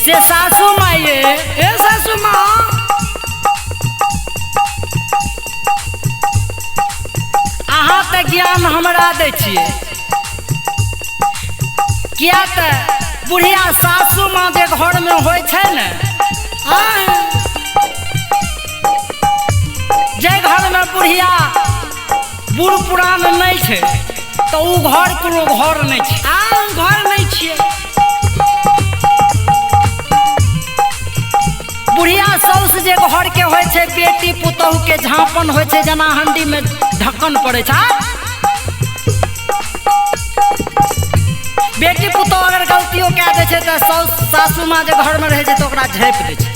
से सासू माँ ये, ए सासू माँ अहाँ त ज्ञान हमरा दै छियै, किया त बुढ़िया सासू माँ जे घर में होइ छै न, जे घर में बुढ़िया बूढ़ पुरान नहीं छै तो उ घर कोनो घर नहीं छै। घर नहीं छियै। बुढ़िया साउस जे घर के होइ छै, बेटी पुतहु के झाँपन होइ छै, जना हंडी में ढक्कन पड़े छै। बेटी पुतहु अगर गलतियों कए दै छै त साउस सासू माँ जे घर में रहे छै तो ओकरा झाँपि दै छै।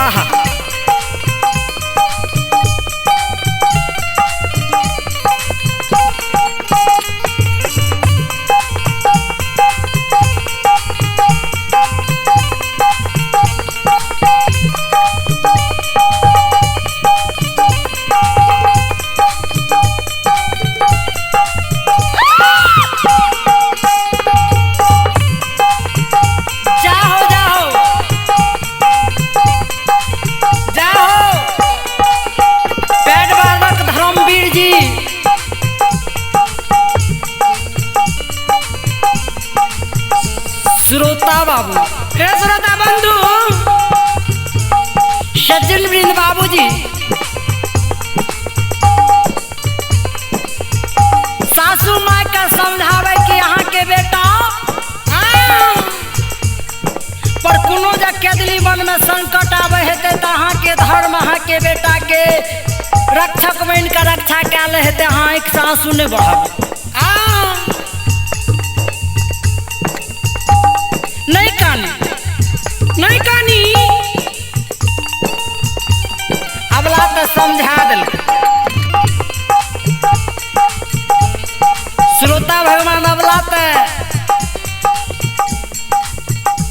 आहा श्रोता बाबू, हे श्रोता बंधु, सज्जन वृंद बाबूजी, सासू माँ का समझावे कि यहाँ के बेटा पर कोनो जे केदली मन में संकट आवे हेते त अहाँ के धर्म, अहाँ के बेटा के रक्षक बन के रक्षा कैल हेते, अहाँ एक सासू ने बढ़ावे नहीं कानी, नहीं कानी अबला तो समझा दिल। श्रोता भगवान अबला तो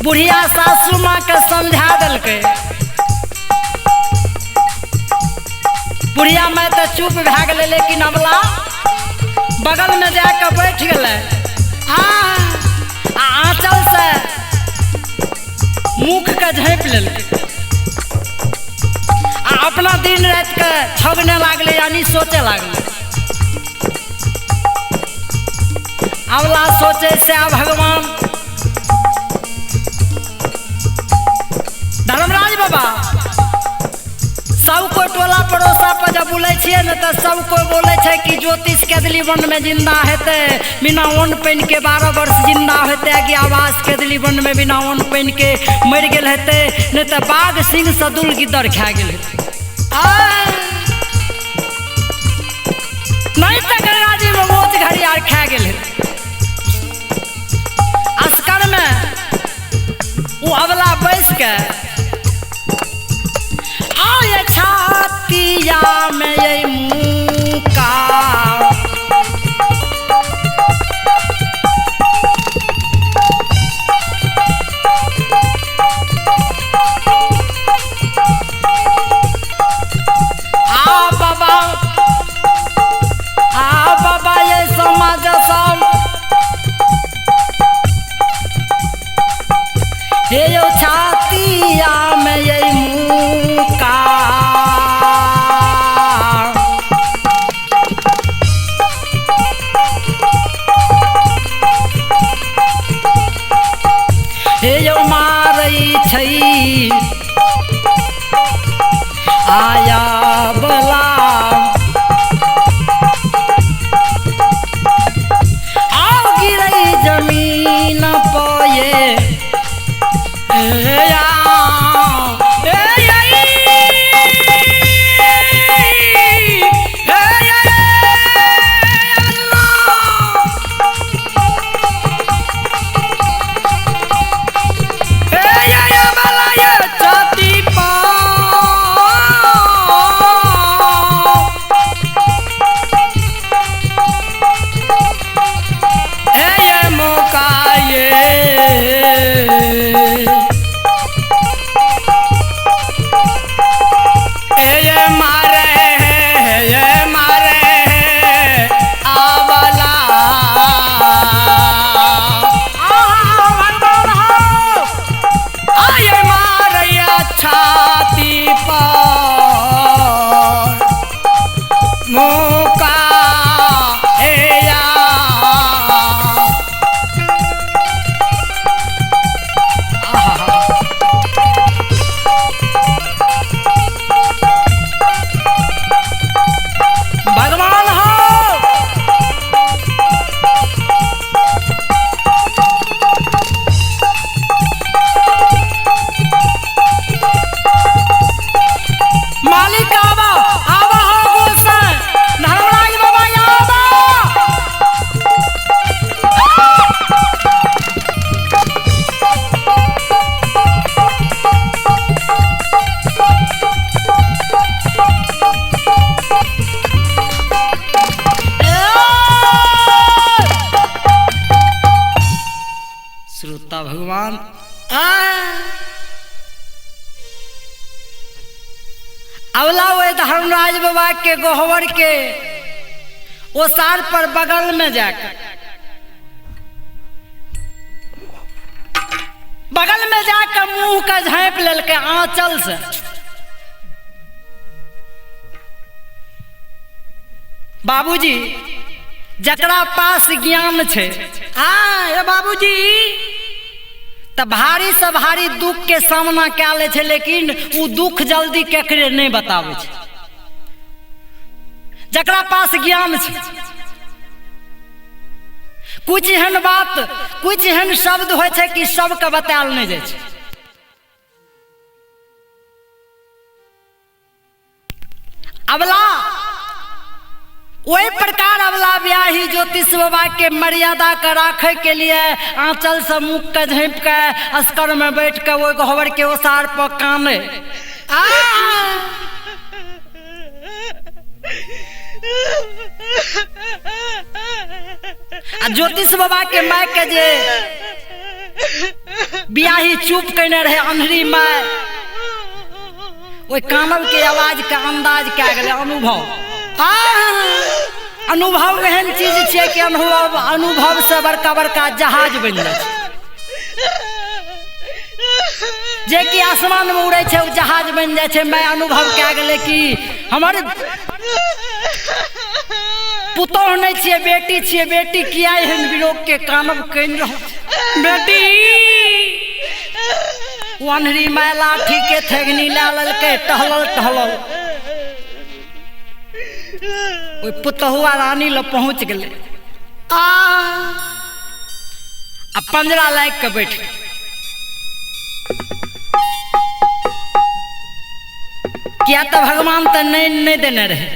बुढ़िया सासू माँ के समझा दिल के। बुढ़िया मैं तो चुप भै गए, लेकिन अबला बगल में जाकर बैठ गए, आंचल से मुख के झाँप लेल, अपना दिन रात के छगने लागले, यानी सोचे लागले। अबला सोचे से भगवान धर्मराज बाबा सब कोई टोला पड़ोसा पर जब बोले छिए न तो सब कोई बोले छै कि ज्योतिष केदली वन में जिंदा हेते, बिना ओन पेन के 12 वर्ष जिंदा हेते, अज्ञावास केदली वन में बिना ओन पेन के मर गेल हेते, नहीं तो बाघ सिंह सदुल गिद्दर खा गेल नहीं तो गंगा जी में मोच घड़ियार खा गेल हेते। के आए छातिया में ये मुँह का बाबा ये समाज सब ये जो छातिया में ये मुँह का ये जो मारई छई आया बला आओ गिरई जमीन पोए छाती पर मुका एया भगवान हो मालिक आवा आवा हो गोसाई धर्मराज बाबा आवा श्रोता भगवान अवला हुए धर्मराज बाबा के गोहवर के ओसार पर बगल में जाकर मुंह का झाँप लेलके आंचल से बाबूजी जकरा पास ज्ञान छे ये बाबूजी तो भारी से भारी दुख के सामना क्या ले छे, लेकिन वो दुख जल्दी केकरे नहीं बतावे छे। जकरा पास ज्ञान छे कुछ एहन बात कुछ एहन शब्द होय छे कि सबके बतायल नहीं जाय छे। अबला वही प्रकार अबला ब्याही ज्योतिष बाबा के मर्यादा का राखे के लिए आंचल से मुख के झाँप के अस्कर में बैठ के वो गोहवर के ओसार पर काने ज्योतिष बाबा के माय के जे ब्याही चुप करने रहे अंधरी माय वो कानव के आवाज के अंदाज क्या गए अनुभव एहन चीज है कि अनुभव से बड़का बड़का जहाज बन जाए जे कि आसमान में उड़े छे वो जहाज बन जाए छे। मैं अनुभव क्या गए कि हमारे पुतोह नहीं छे बेटी छे, बेटी किया एहन विरोध के कानव कन रहो बेटी वनहरी माय लाठी के थेगनी ला ललके टहलल टहलल वो पुतहुआ रानी ल पहुंच गए पंजरा लायक के बैठ किया तो भगवान तो नहीं देने रहे,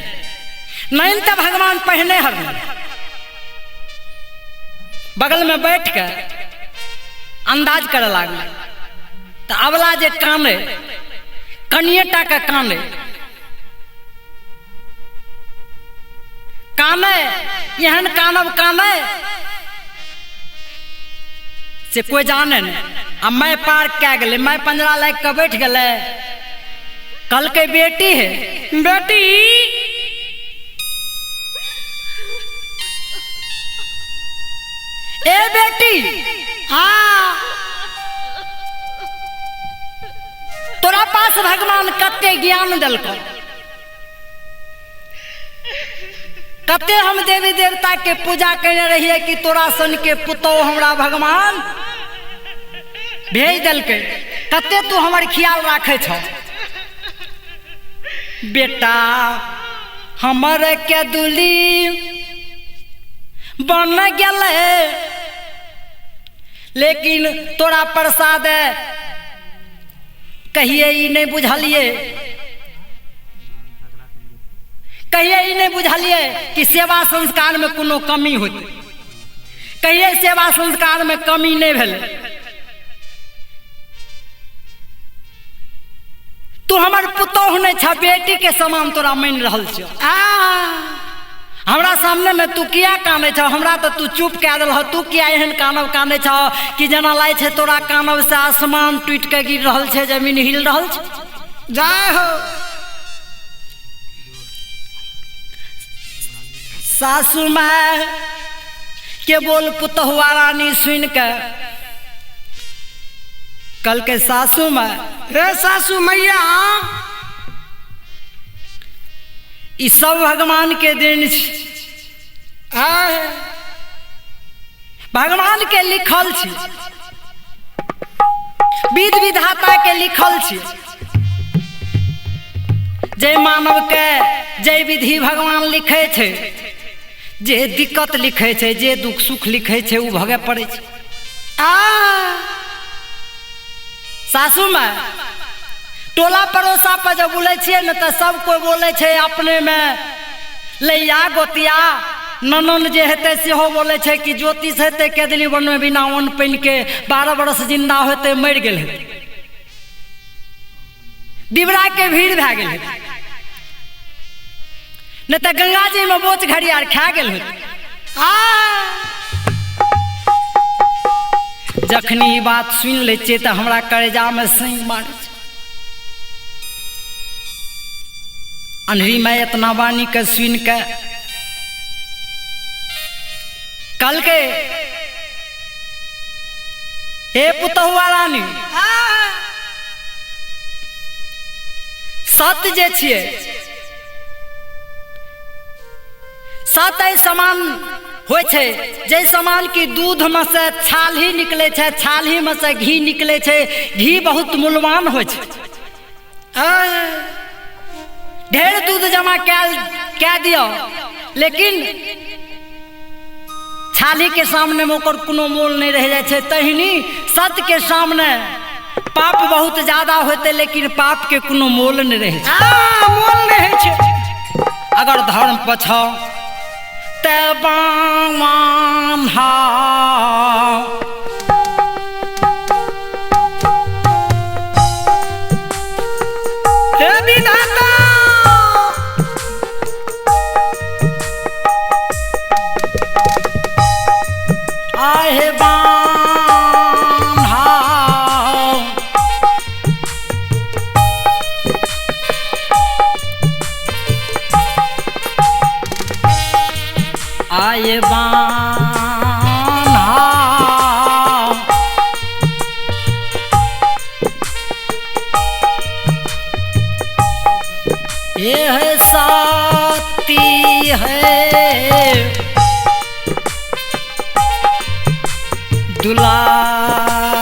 नहीं तो भगवान पहने हर बगल में बैठ के अंदाज करे लागल। तो तो अबला जे काने कनिएटा के काने काने एहन कानब काने से कोई जाने नहीं। अब मैं पार क्या गले, मैं पंजरा लाग के बैठ गले। कल के बेटी है, बेटी ए बेटी, हाँ तोरा पास भगवान कते ज्ञान दिलको, कते हम देवी देवता के पूजा करने रहिए कि तोरा सन के पुतौ हमरा भगवान भेज दिलके, कते तू हमर ख्याल राखे छ। बेटा हमर के दुली बन गए, लेकिन तोरा प्रसाद कहिए ई नहीं बुझलिए, कहिए ई नहीं बुझलिए कि सेवा संस्कार में कोनो कमी होती, कहिए सेवा संस्कार में कमी नहीं भेले। तू हमर पुतौह नहीं छ, बेटी के समान तोरा मान रहल छ। हमरा सामने में तू किया काने छ, हमरा तो तू चुप कह दिल। तू किया एहन कानब काने छ कि जना लागे छे तोरा कानब से आसमान टूट के गिर रहल छे, जमीन हिल रहल छे। जय हो। सासू माँ के बोल पुतहुआ रानी सुन के कल के सासू माँ, हे सासू मैया, ई सब भगवान के देन छै, भगवान के लिखल छै, विधि विधाता के लिखल छै। जय मानव के जय विधि भगवान लिखे छै, जे दिक्कत लिखे छै, जे दुख सुख लिखे छै, उ भगे पड़े छै। सासू माँ टोला पड़ोसा पर जब बोले छिए न तो सब कोई बोले छे अपने में लैया गोतिया ननन जे हेते सेहो बोले छे कि ज्योतिष हेते के दिली बन में बिना अन्न पानि के 12 बरस जिंदा होते मर गेल है, डिबरा के भीड़ भए गेल है, न तो गंगा जी में बोच घड़ियार खा गेल है। जखनी ई बात सुन ले छिए तो हमरा करेजा में सींग मारे छे। अन्हरी मैं इतना वाणी के सुन के कल के हे पुतहुआ रानी, सत्य जे छिए सत्य समान होइ छै, जै समान की दूध में से छाली निकले छै, छाली में से घी निकले छै, घी बहुत मूल्यवान होइ छै। ढेर दूध जमा क्या दियो, लेकिन छाली के सामने में ओकर कोनो मोल नहीं रह जाए छै। तहिनी सत्य के सामने पाप बहुत ज्यादा होते, लेकिन पाप के कोनो मोल नहीं रहे छै। मोल नहीं छै। अगर धर्म पछाओ ते बामान हाओ, हे विधाता, आहे बान हाओ, आए बान हाओ, ये है साथी है दुलारिया,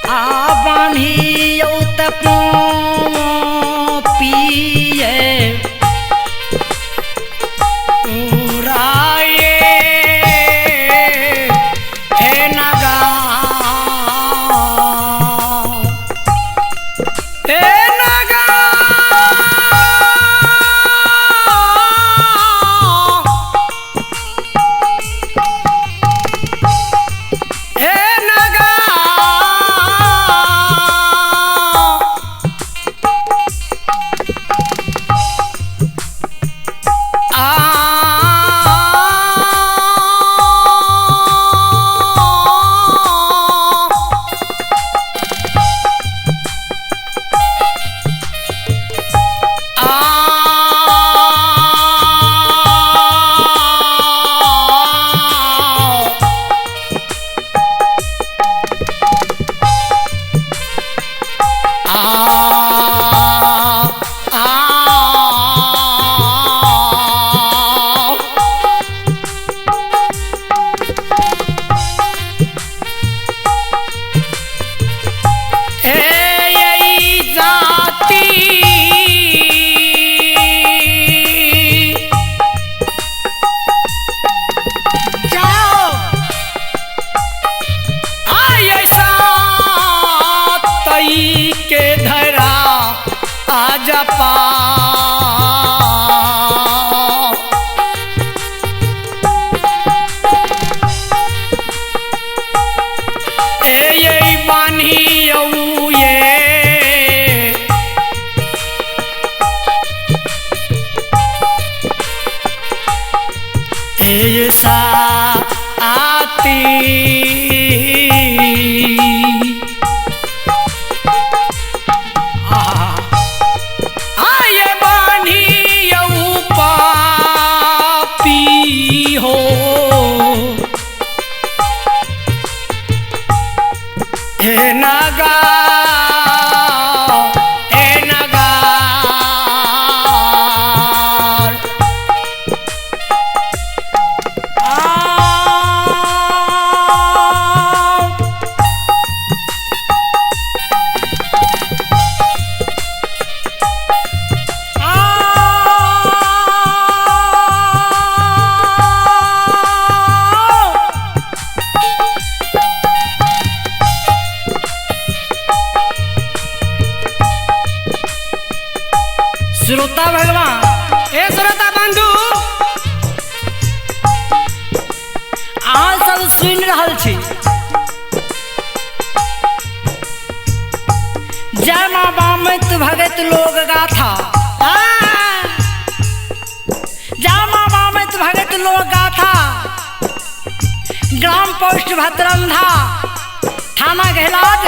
आ बान्हियौ त पिए उराए हे नगा, हे नगा, ऐसा आती आये बानी यऊ पापी हो ए नगा श्रोता भगवान ए श्रोता बंधु अहाँ सब सुनि रहल छी जय माँ बामैत भगत लोक गाथा। जय माँ बामैत भगत लोक गाथा। ग्राम पोस्ट भद्रंधा, थाना घेलाद,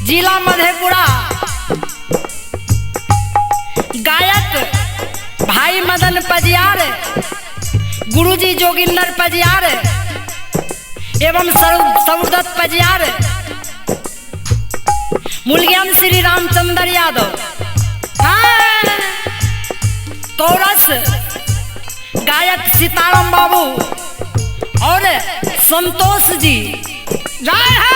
जिला मधेपुरा। गायक भाई मदन पजियार, गुरुजी जोगिंदर पजियार एवं सौदत्त पजियार, मूल्यम श्री रामचंद्र यादव। कोरस गायक सीताराम बाबू और संतोष जी। जय हो।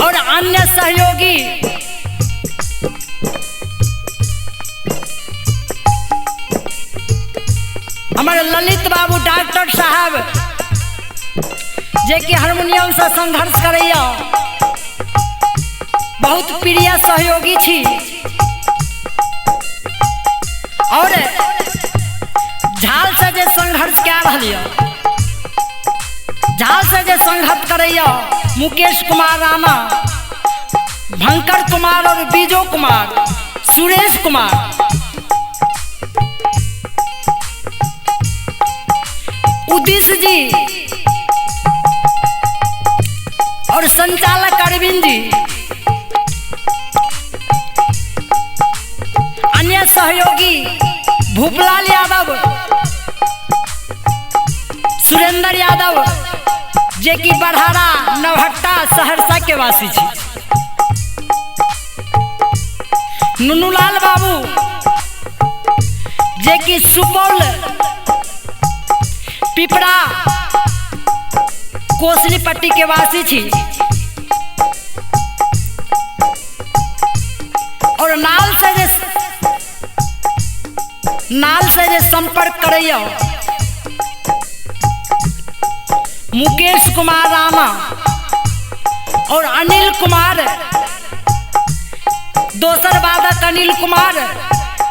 और अन्य सहयोगी हमारे ललित बाबू डॉक्टर साहब जे कि हारमोनियम से संघर्ष करैया, बहुत प्रिय सहयोगी छी। और झाल से जे संघर्ष कए रहल यऽ, झाल से जे संघर्ष करैया मुकेश कुमार राणा, भंकर कुमार और बीजो कुमार, सुरेश कुमार। उदिश जी और संचालक अरविंद जी। अन्य सहयोगी भूपलाल यादव, सुरेंद्र यादव जे कि बढ़ारा नवहट्टा सहरसा के वासी छी। नुनुलाल बाबू जे कि सुपौल पिपरा कोसलीपट्टी के वासी छी। और नाल से जे संपर्क करैया मुकेश कुमार राणा और अनिल कुमार, दोसर वादक अनिल कुमार,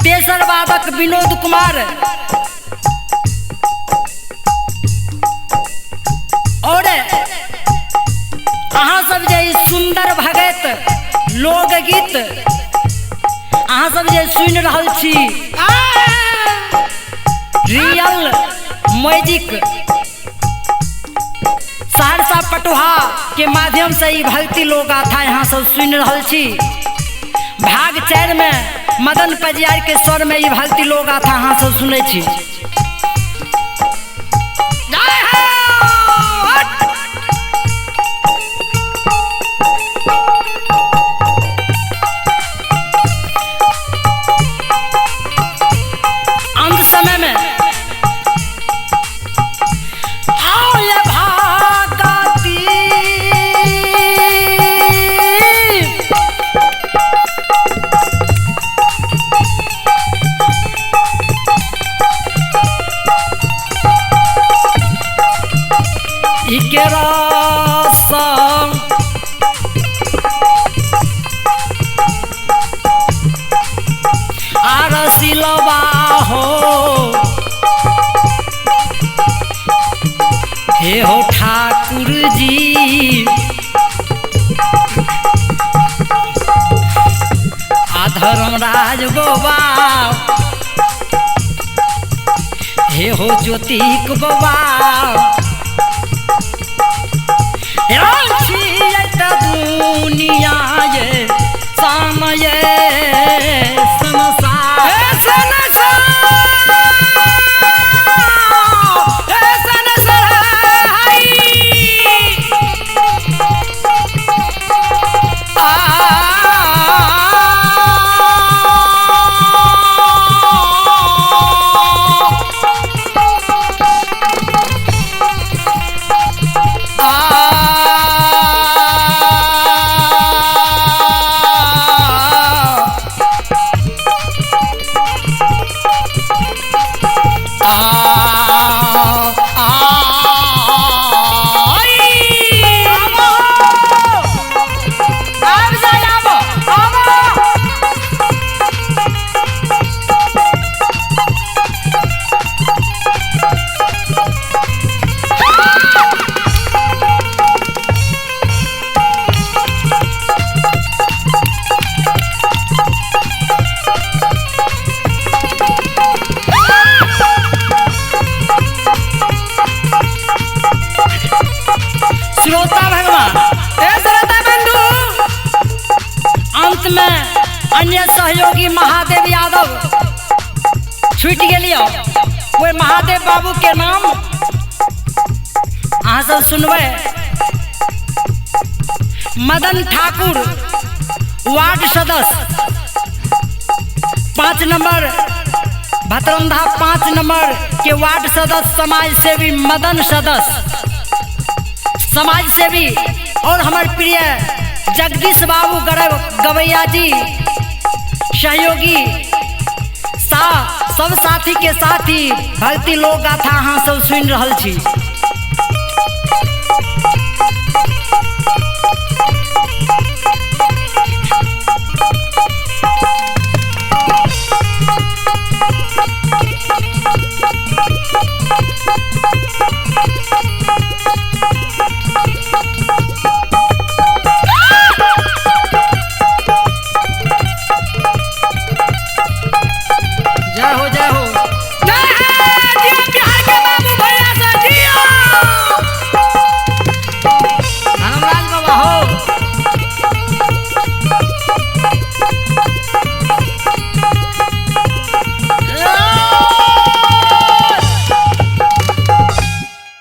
तेसर वादक विनोद कुमार। और अहाँ सब जे सुंदर भगत लोकगीत अहाँ सब जे सुनि रहल छी, रियल मैजिक सहरसा पटुहा के माध्यम से ई भक्ति लोक गाथा यहाँ सब सुनि रहल छी। भाग 4 में मदन पजियार के स्वर में ई भक्ति लोक गाथा यहाँ सब सुनै छी। जय हो। इके रस आरसिलवा हो हे हो ठाकुर जी धर्मराज बाबा हे हो ज्योतिक बाबा दुनिया ये समय अन्य सहयोगी महादेव यादव छूट गए वो महादेव बाबू के नाम अहाँ सब सुनबे। मदन ठाकुर वार्ड सदस्य 5 नंबर भतरंधा 5 नंबर के वार्ड सदस्य समाज सेवी मदन सदस्य समाज सेवी और हमारे प्रिय जगदीश बाबू गवैया जी सहयोगी सब साथी के साथी भक्ति लोक गाथा अहाँ सब सुन रहल छी।